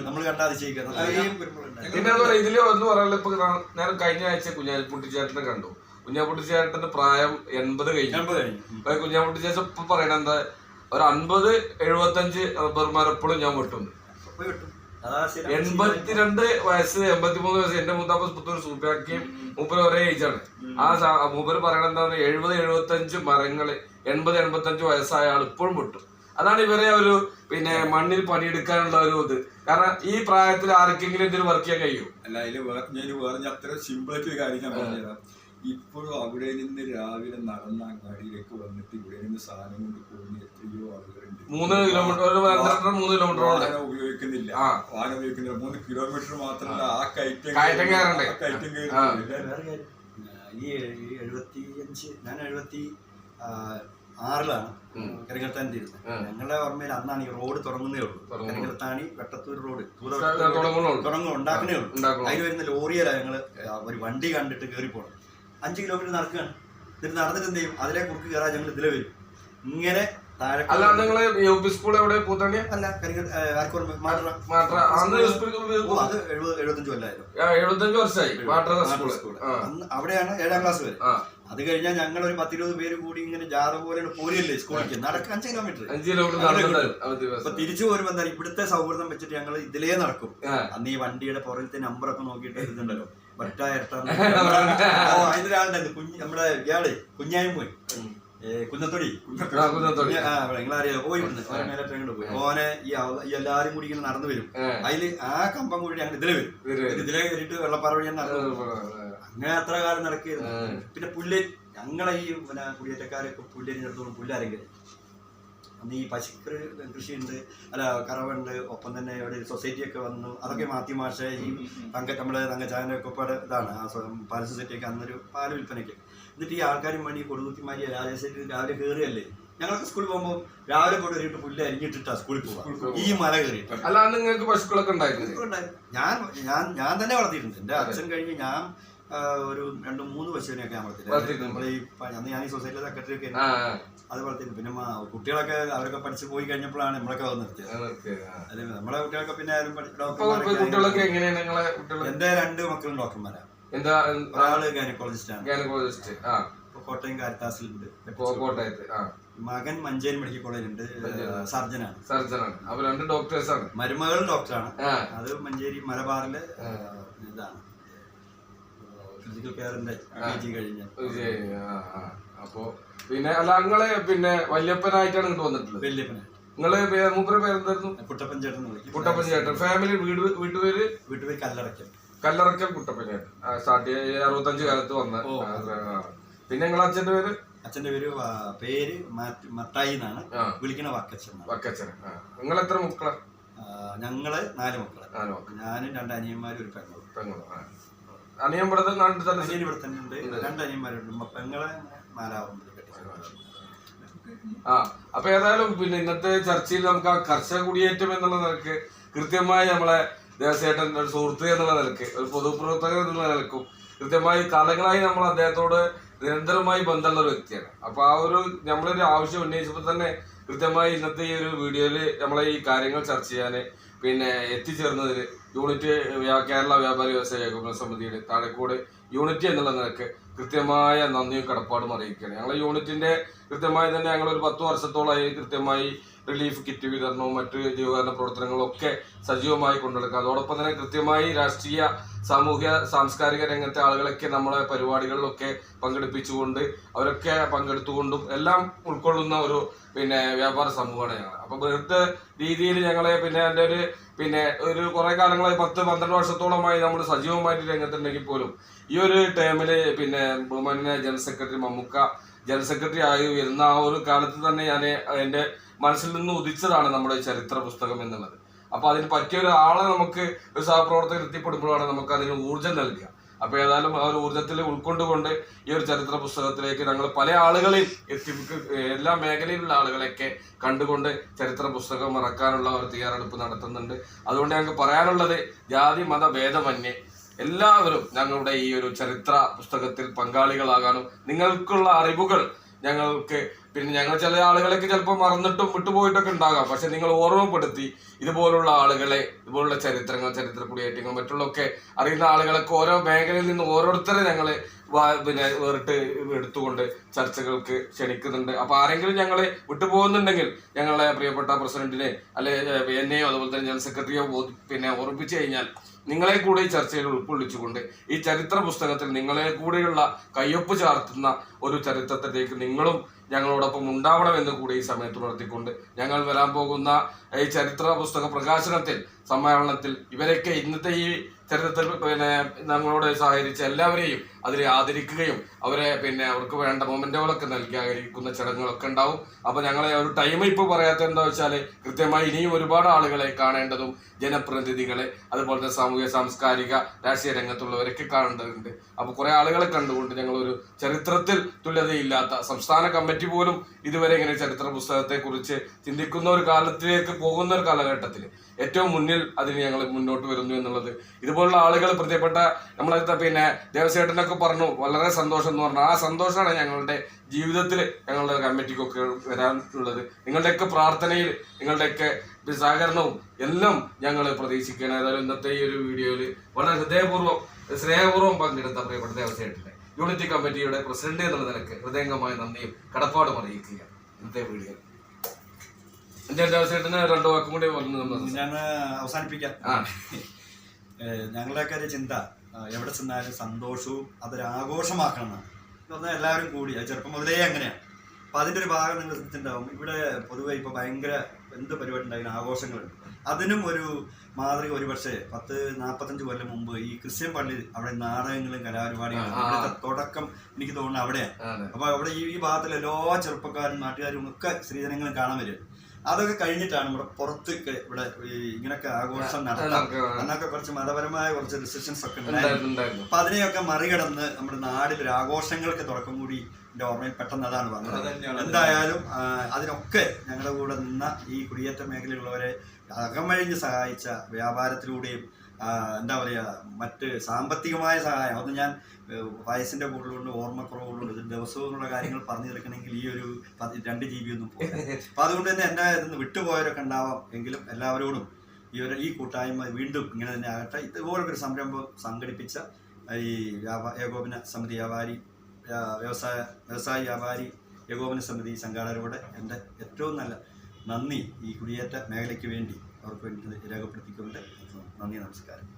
നമ്മൾ കണ്ടാ അതിശയിക്കുന്നത്. പിന്നെ ഇതില് ഒന്ന് പറയാനുള്ള, ഇപ്പൊ ഞാൻ കഴിഞ്ഞ ആഴ്ച കുഞ്ഞാപ്പുട്ടിച്ചേട്ടനെ കണ്ടു. കുഞ്ഞാപ്പുട്ടിച്ചേട്ടന്റെ പ്രായം 80 കഴിഞ്ഞു. കുഞ്ഞാപ്പുട്ടിച്ചേട്ടൻ ഇപ്പൊ പറയണ എന്താ, ഒരു 50-75 റബ്ബർമാരെപ്പോഴും ഞാൻ വെട്ടുന്നു. 82 വയസ്സ് 83 വയസ്സ്. എന്റെ മൂത്താപ്പ പുത്തൂർ സൂപ്പിയാക്കിയും മൂപ്പര് ഒരേ ഏജാണ്. മൂപ്പര് പറയണ എന്താണ്, 70-75 മരങ്ങള് 80-85 വയസ്സായ ആൾ ഇപ്പോഴും വെട്ടും. അതാണ് ഇവരെ ഒരു പിന്നെ മണ്ണിൽ പണിയെടുക്കാനുള്ള ഒരു ഇത്. കാരണം ഈ പ്രായത്തിൽ ആർക്കെങ്കിലും എന്തെങ്കിലും വർക്ക് ചെയ്യാൻ കഴിയും. അല്ല, അതിൽ വേറെ അത്ര സിമ്പിളായിട്ട് ഒരു കാര്യം ഞാൻ പറഞ്ഞുതരാം. ഇപ്പോഴും അവിടെ നിന്ന് രാവിലെ നടന്ന അങ്ങാടിയിലേക്ക് വന്നിട്ട് ഇവിടെ നിന്ന് സാധനം കൊണ്ട് പോകുന്ന എത്രയോ ആളുകളുണ്ട്. 3 കിലോമീറ്റർ ഉപയോഗിക്കുന്നില്ല. വാഹനം ഉപയോഗിക്കുന്നില്ല. 3 കിലോമീറ്റർ മാത്രമല്ല, ആ കയറ്റം ഈ 75 ഞാൻ 76-ലാണ് കരിങ്കത്താനി തീരുന്നത്. ഞങ്ങളുടെ ഓർമ്മയിൽ അന്നാണ് ഈ റോഡ് തുടങ്ങുന്നേ ഉള്ളൂ. കരിങ്കത്താനി വെട്ടത്തൂർ റോഡ് ഉണ്ടാക്കുന്നേ ഉള്ളൂ. അതിന് വരുന്ന ലോറിയല്ല ഞങ്ങള് ഒരു വണ്ടി കണ്ടിട്ട് കയറി പോകണം. 5 കിലോമീറ്റർ നടക്കുകയാണ്. എന്നിട്ട് നടന്നിട്ട് എന്ത് ചെയ്യും, അതിലെ കുറുക്ക് കയറാൻ ഞങ്ങൾ ഇതിലെ വരും. ഇങ്ങനെ താഴെ അല്ല നിങ്ങള് യു പി സ്കൂൾ എവിടെ പൂത്തണ്ടി അല്ല മാട്ര അന്ന് യു പി അത് 75 കൊല്ലായിരുന്നു. 75 വർഷമായി മാട്ര സ്കൂള്. അവിടെയാണ് 7ാം ക്ലാസ് വരെ. അത് കഴിഞ്ഞാൽ ഞങ്ങൾ ഒരു 10-20 പേര് കൂടി ഇങ്ങനെ ജാഥ പോലെ പോരില്ലേ സ്കൂളിലേക്ക്, നടക്കാൻ 5 കിലോമീറ്റർ. അപ്പൊ തിരിച്ചു പോരുമ്പോ എന്താ ഇവിടുത്തെ സൗഹൃദം വെച്ചിട്ട് ഞങ്ങൾ ഇതിലേ നടക്കും. അന്ന് ഈ വണ്ടിയുടെ പുറത്തെ നമ്പറൊക്കെ നോക്കിയിട്ട് ഇരുന്നുണ്ടല്ലോ, ഒറ്റ അതിലൊരാളുണ്ടായിരുന്നു നമ്മുടെ ഇയാള് കുഞ്ഞായും പോയി കുന്നത്തൊടി നിങ്ങളറിയാലോ പോയി മേലോട്ട് പോയി. ഓനെ ഈ എല്ലാരും കൂടി ഇങ്ങനെ നടന്നു വരും. അതില് ആ കമ്പം കൂടി ഞങ്ങൾ ഇതിലെ വരും, ഇതിലെ കയറിയിട്ട് വെള്ളപ്പാറ വഴി നടന്നു. അങ്ങനെ അത്ര കാലം നടക്കുകയായിരുന്നു. പിന്നെ പുല്ല് ഞങ്ങളെ ഈ പിന്നെ കുടിയേറ്റക്കാരൊക്കെ പുല്ലിനടുത്തോളം പുല്ലാരെങ്കിലും അന്ന് ഈ പശു കൃഷിയുണ്ട്, അല്ല കറവുണ്ട്. ഒപ്പം തന്നെ ഇവിടെ സൊസൈറ്റി ഒക്കെ വന്നു. അതൊക്കെ മാത്യു മാഷ ഈ നമ്മുടെ തങ്കച്ചാനൊക്കെ പാടെ ഇതാണ് ആ പാൽ സൊസൈറ്റിയൊക്കെ അന്നൊരു പാല് വിൽപ്പനയ്ക്ക്. എന്നിട്ട് ഈ ആൾക്കാരും വേണ്ടി കൊടുകുത്തിമാരി രാവിലെ കയറിയല്ലേ. ഞങ്ങളൊക്കെ സ്കൂളിൽ പോകുമ്പോൾ രാവിലെ പോയി ഒരു പുല്ല് അരിഞ്ഞിട്ടിട്ടാ സ്കൂളിൽ പോവാം, ഈ മല കയറിയിട്ട്. അല്ല നിങ്ങൾക്ക് പശുക്കളൊക്കെ ഉണ്ടായിരുന്നു? ഞാൻ തന്നെ വളർത്തിയിട്ടുണ്ട്. എന്റെ അച്ഛൻ കഴിഞ്ഞ് ഞാൻ ഒരു 2-3 പശുവിനെയൊക്കെ ഞാൻ വളർത്തിയിട്ടുണ്ട്. നമ്മളെ ഈ അന്ന് ഞാൻ ഈ സൊസൈറ്റിയിലെ സെക്രട്ടറി ഒക്കെ അത് വളർത്തിയിട്ടുണ്ട്. പിന്നെ കുട്ടികളൊക്കെ അവരൊക്കെ പഠിച്ചു പോയി കഴിഞ്ഞപ്പോഴാണ് നമ്മളൊക്കെ വന്ന് നിർത്തിയത്. അല്ലെ നമ്മളെ കുട്ടികളൊക്കെ പിന്നെ കുട്ടികളൊക്കെ എങ്ങനെയാണ്? എന്റെ 2 മക്കളും ഡോക്ടർമാരാണ്. ഒരാള് ഗൈനക്കോളജിസ്റ്റ് ആണ്, കോട്ടയം കാരിത്താസിലുണ്ട്. കോട്ടയത്ത് മകൻ മഞ്ചേരി മെഡിക്കൽ കോളേജിലുണ്ട്, സർജനാണ്. അപ്പൊ 2 ഡോക്ടേഴ്സാണ്. മരുമകൾ ഡോക്ടറാണ്, അത് മഞ്ചേരി മലബാറിലെ ഇതാണ് ഫിസിക്കൽ കെയറിന്റെ PG കഴിഞ്ഞ. അപ്പൊ പിന്നെ അല്ല നിങ്ങള് പിന്നെ വല്യപ്പനായിട്ടാണ് ഇങ്ങോട്ട് വന്നിട്ടുള്ളത്? വല്യപ്പനായിട്ട്. നിങ്ങള് മൂപ്പര് പേരെന്തായിരുന്നു? കുട്ടപ്പൻ ചേട്ടൻ. കുട്ടപ്പൻ ചേട്ടൻ. ഫാമിലി വീട്ടുപേര് കല്ലറക്കൽ കുട്ടപ്പൻ ചേട്ടൻ. സ്റ്റാർട്ട് 65 കാലത്ത് വന്ന. പിന്നെ നിങ്ങളെ അച്ഛന്റെ പേര്? അച്ഛന്റെ പേര് മത്തായി എന്നാണ്, വിളിക്കണ വക്കച്ചൻ. നിങ്ങൾ എത്ര മക്കളാ? ഞങ്ങള് 4 മക്കള്. ഞാനും 2 അനിയന്മാരും ഒരു പെങ്ങളും. അനിയൻ ഇവിടെ തന്നെ ഉണ്ട്. 2 അനിയന്മാരുണ്ട്. പെങ്ങളെ 4 അപ്പൊ ഏതായാലും പിന്നെ ഇന്നത്തെ ചർച്ചയിൽ നമുക്ക് ആ കർഷക കുടിയേറ്റം എന്നുള്ള നിലക്ക് കൃത്യമായി നമ്മളെ ദേവസേട്ടൻ ഒരു സുഹൃത്ത് എന്നുള്ള നിലക്ക്, ഒരു പൊതുപ്രവർത്തകൻ എന്നുള്ള നിലക്കും കൃത്യമായി കാലങ്ങളായി നമ്മൾ അദ്ദേഹത്തോട് നിരന്തരമായി ബന്ധമുള്ള ഒരു വ്യക്തിയാണ്. അപ്പൊ ആ ഒരു നമ്മളൊരു ആവശ്യം ഉന്നയിച്ചപ്പോൾ തന്നെ കൃത്യമായി ഇന്നത്തെ ഈ ഒരു വീഡിയോയില് നമ്മളെ ഈ കാര്യങ്ങൾ ചർച്ച ചെയ്യാന് പിന്നെ എത്തിച്ചേർന്നതിന് യൂണിറ്റ് കേരള വ്യാപാരി വ്യവസായ ഏകോപന സമിതിയുടെ താഴെക്കോട് യൂണിറ്റ് എന്നുള്ള നിലക്ക് കൃത്യമായ നന്ദിയും കടപ്പാടും അറിയിക്കുകയാണ്. ഞങ്ങളെ യൂണിറ്റിന്റെ കൃത്യമായി തന്നെ ഞങ്ങളൊരു 10 വർഷത്തോളമായി കൃത്യമായി റിലീഫ് കിറ്റ് വിതരണവും മറ്റ് ജീവകാരുണ്യ പ്രവർത്തനങ്ങളും ഒക്കെ സജീവമായി കൊണ്ടുനടക്കുക. അതോടൊപ്പം തന്നെ കൃത്യമായി രാഷ്ട്രീയ സാമൂഹ്യ സാംസ്കാരിക രംഗത്തെ ആളുകളൊക്കെ നമ്മളെ പരിപാടികളിലൊക്കെ പങ്കെടുപ്പിച്ചുകൊണ്ട് അവരൊക്കെ പങ്കെടുത്തുകൊണ്ടും എല്ലാം ഉൾക്കൊള്ളുന്ന ഒരു പിന്നെ വ്യാപാര സമൂഹമാണ് ഞങ്ങൾ. അപ്പൊ വെറുതെ രീതിയിൽ ഞങ്ങളെ പിന്നെ ഒരു കുറെ കാലങ്ങളായി 10-12 വർഷത്തോളമായി നമ്മൾ സജീവമായിട്ട് രംഗത്തുണ്ടെങ്കിൽ പോലും ഈ ഒരു ടൈമില് പിന്നെ ബഹുമാന്യ general secretary Mammukka general secretary ആയി വരുന്ന ആ ഒരു കാലത്ത് തന്നെ ഞാൻ എൻ്റെ മനസ്സിൽ നിന്ന് ഉദിച്ചതാണ് നമ്മുടെ ചരിത്ര പുസ്തകം എന്നുള്ളത്. അപ്പൊ അതിന് പറ്റിയ ഒരാളെ നമുക്ക് ഒരു സഹപ്രവർത്തകർ എത്തിപ്പെടുമ്പോഴാണ് നമുക്ക് അതിന് ഊർജ്ജം നൽകുക. അപ്പൊ ഏതായാലും ആ ഒരു ഊർജ്ജത്തിൽ ഉൾക്കൊണ്ടുകൊണ്ട് ഈ ഒരു ചരിത്ര പുസ്തകത്തിലേക്ക് ഞങ്ങൾ പല ആളുകളെയും എല്ലാ മേഖലയിലുള്ള ആളുകളെയൊക്കെ കണ്ടുകൊണ്ട് ചരിത്ര പുസ്തകം ഇറക്കാനുള്ള ഒരു തയ്യാറെടുപ്പ് നടത്തുന്നുണ്ട്. അതുകൊണ്ട് ഞങ്ങൾക്ക് പറയാനുള്ളത് ജാതി മത ഭേദമന്യേ എല്ലാവരും ഞങ്ങളുടെ ഈ ഒരു ചരിത്ര പുസ്തകത്തിൽ പങ്കാളികളാകാനും നിങ്ങൾക്കുള്ള അറിവുകൾ ഞങ്ങൾക്ക് പിന്നെ ഞങ്ങൾ ചില ആളുകളൊക്കെ ചിലപ്പോൾ മറന്നിട്ടും വിട്ടുപോയിട്ടൊക്കെ ഉണ്ടാകാം. പക്ഷെ നിങ്ങൾ ഓർമ്മപ്പെടുത്തി ഇതുപോലുള്ള ആളുകളെ, ഇതുപോലുള്ള ചരിത്രങ്ങൾ, ചരിത്ര കുടിയേറ്റങ്ങൾ മറ്റുള്ളതൊക്കെ അറിയുന്ന ആളുകളൊക്കെ ഓരോ മേഖലയിൽ നിന്ന് ഓരോരുത്തരെ ഞങ്ങളെ പിന്നെ വേറിട്ട് എടുത്തുകൊണ്ട് ചർച്ചകൾക്ക് ക്ഷണിക്കുന്നുണ്ട്. അപ്പൊ ആരെങ്കിലും ഞങ്ങളെ വിട്ടുപോകുന്നുണ്ടെങ്കിൽ ഞങ്ങളെ പ്രിയപ്പെട്ട പ്രസിഡന്റിനെ അല്ലെ എന്നെയോ അതുപോലെ തന്നെ ജനറൽ സെക്രട്ടറിയോ പിന്നെ ഓർമ്മിപ്പിച്ചു കഴിഞ്ഞാൽ നിങ്ങളെ കൂടെ ഈ ചർച്ചയിൽ ഉൾക്കൊള്ളിച്ചുകൊണ്ട് ഈ ചരിത്ര പുസ്തകത്തിൽ നിങ്ങളെ കൂടെയുള്ള കയ്യൊപ്പ് ചാർത്തുന്ന ഒരു ചരിത്രത്തിലേക്ക് നിങ്ങളും ഞങ്ങളോടൊപ്പം ഉണ്ടാവണമെന്ന് കൂടി ഈ സമയത്ത് ഉണർത്തിക്കൊണ്ട് ഞങ്ങൾ വരാൻ പോകുന്ന ഈ ചരിത്ര പുസ്തക പ്രകാശനത്തിൽ സമ്മേളനത്തിൽ ഇവരൊക്കെ ഇന്നത്തെ ഈ ചരിത്രത്തിൽ പിന്നെ ഞങ്ങളോട് സഹകരിച്ച എല്ലാവരെയും അതിൽ ആദരിക്കുകയും അവരെ പിന്നെ അവർക്ക് വേണ്ട മൊമെന്റുകളൊക്കെ നൽകി ആദരിക്കുന്ന ചടങ്ങുകളൊക്കെ ഉണ്ടാവും. അപ്പൊ ഞങ്ങളെ ഒരു ടൈം ഇപ്പോൾ പറയാത്ത എന്താ വെച്ചാൽ കൃത്യമായി ഇനിയും ഒരുപാട് ആളുകളെ കാണേണ്ടതും ജനപ്രതിനിധികളെ അതുപോലെ തന്നെ സാമൂഹ്യ സാംസ്കാരിക രാഷ്ട്രീയ രംഗത്തുള്ളവരൊക്കെ കാണേണ്ടതുണ്ട്. അപ്പൊ കുറെ ആളുകളെ കണ്ടുകൊണ്ട് ഞങ്ങളൊരു ചരിത്രത്തിൽ തുല്യതയില്ലാത്ത സംസ്ഥാന കമ്മിറ്റി പോലും ഇതുവരെ ഇങ്ങനെ ചരിത്ര പുസ്തകത്തെ കുറിച്ച് ചിന്തിക്കുന്ന ഒരു കാലത്തിലേക്ക് പോകുന്ന ഒരു കാലഘട്ടത്തിൽ ഏറ്റവും മുന്നിൽ അതിന് ഞങ്ങൾ മുന്നോട്ട് വരുന്നു എന്നുള്ളത്. ഇതുപോലുള്ള ആളുകൾ പ്രിയപ്പെട്ട നമ്മളെ പിന്നെ ദേവസ്വേട്ടനൊക്കെ പറഞ്ഞു വളരെ സന്തോഷം എന്ന് പറഞ്ഞാൽ ആ സന്തോഷമാണ് ഞങ്ങളുടെ ജീവിതത്തിൽ ഞങ്ങളുടെ കമ്മിറ്റിക്കൊക്കെ വരാനുള്ളത്. നിങ്ങളുടെയൊക്കെ പ്രാർത്ഥനയിൽ നിങ്ങളുടെയൊക്കെ സഹകരണവും എല്ലാം ഞങ്ങൾ പ്രതീക്ഷിക്കുകയാണ്. ഏതായാലും ഇന്നത്തെ ഈ ഒരു വീഡിയോയിൽ വളരെ ഹൃദയപൂർവ്വം സ്നേഹപൂർവ്വം പങ്കെടുത്ത പ്രിയപ്പെട്ട ദേവസ്വേട്ടനെ യൂണിറ്റി കമ്മിറ്റിയുടെ പ്രസിഡന്റ് എന്നുള്ള നിലക്ക് ഹൃദയംഗമായ നന്ദിയും കടപ്പാടും അറിയിക്കുക. ഇന്നത്തെ വീഡിയോ എന്റെ ദേവസ്വേട്ടന് 2 വാക്കും കൂടി പറഞ്ഞു ഞാൻ അവസാനിപ്പിക്കാം. ഞങ്ങളുടെയൊക്കെ ഒരു ചിന്ത എവിടെ ചെന്നാലും സന്തോഷവും അതൊരു ആഘോഷമാക്കണം എന്നാണ്. എന്ന് പറഞ്ഞാൽ എല്ലാവരും കൂടി ചെറുപ്പം മുതലേ അങ്ങനെയാണ്. അപ്പം അതിൻ്റെ ഒരു ഭാഗം നിങ്ങൾ ശ്രദ്ധിച്ചിട്ടുണ്ടാവും. ഇവിടെ പൊതുവെ ഇപ്പോൾ ഭയങ്കര എന്ത് പരിപാടി ഉണ്ടായാലും ആഘോഷങ്ങളുണ്ട്. അതിനും ഒരു മാതൃക ഒരു പക്ഷേ 40-45 കൊല്ലം മുമ്പ് ഈ ക്രിസ്ത്യൻ പള്ളിയിൽ അവിടെ നാടകങ്ങളും കലാപരിപാടികളും അവിടുത്തെ തുടക്കം എനിക്ക് തോന്നുന്നു അവിടെയാണ്. അപ്പോൾ അവിടെ ഈ ഭാഗത്തിലെ എല്ലാ ചെറുപ്പക്കാരും നാട്ടുകാരും ഒക്കെ സ്ത്രീജനങ്ങളും കാണാൻ വരും. അതൊക്കെ കഴിഞ്ഞിട്ടാണ് ഇവിടെ പുറത്തൊക്കെ ഇവിടെ ഇങ്ങനൊക്കെ ആഘോഷം നടത്താം. അന്നൊക്കെ കുറച്ച് മതപരമായ കുറച്ച് റിസ്ട്രിക്ഷൻസ് ഒക്കെ ഉണ്ടായിരുന്നു. അപ്പൊ അതിനെയൊക്കെ മറികടന്ന് നമ്മുടെ നാടിൽ ഒരു ആഘോഷങ്ങൾക്ക് തുടക്കം കൂടി എൻ്റെ ഓർമ്മയിൽ പെട്ടെന്ന് അതാണ് പറഞ്ഞത്. എന്തായാലും അതിനൊക്കെ ഞങ്ങളുടെ കൂടെ നിന്ന ഈ കുടിയേറ്റ മേഖലയിലുള്ളവരെ അകമഴിഞ്ഞ് സഹായിച്ച വ്യാപാരത്തിലൂടെയും എന്താ പറയുക മറ്റ് സാമ്പത്തികമായ സഹായം അത് ഞാൻ വയസ്സിൻ്റെ കൂടുതലുകൊണ്ട് ഓർമ്മക്കുറവുകൊണ്ട് ദിവസവുമുള്ള കാര്യങ്ങൾ പറഞ്ഞു തീർക്കണമെങ്കിൽ ഈ ഒരു 2 GB ഒന്നും പോകും. അപ്പം അതുകൊണ്ട് തന്നെ എൻ്റെ ഇതൊന്ന് വിട്ടുപോയവരൊക്കെ ഉണ്ടാവാം. എങ്കിലും എല്ലാവരോടും ഈ കൂട്ടായ്മ വീണ്ടും ഇങ്ങനെ തന്നെ ആകട്ടെ. ഇതുപോലൊരു സംരംഭം സംഘടിപ്പിച്ച ഈ ഏകോപന സമിതി വ്യവസായ വ്യാപാരി ഏകോപന സമിതി സംഘാടകരോട് എൻ്റെ ഏറ്റവും നല്ല നന്ദി ഈ കുടിയേറ്റ മേഖലയ്ക്ക് വേണ്ടി അവർക്ക് വേണ്ടി രേഖപ്പെടുത്തിക്കൊണ്ട് നന്ദി, നമസ്കാരം.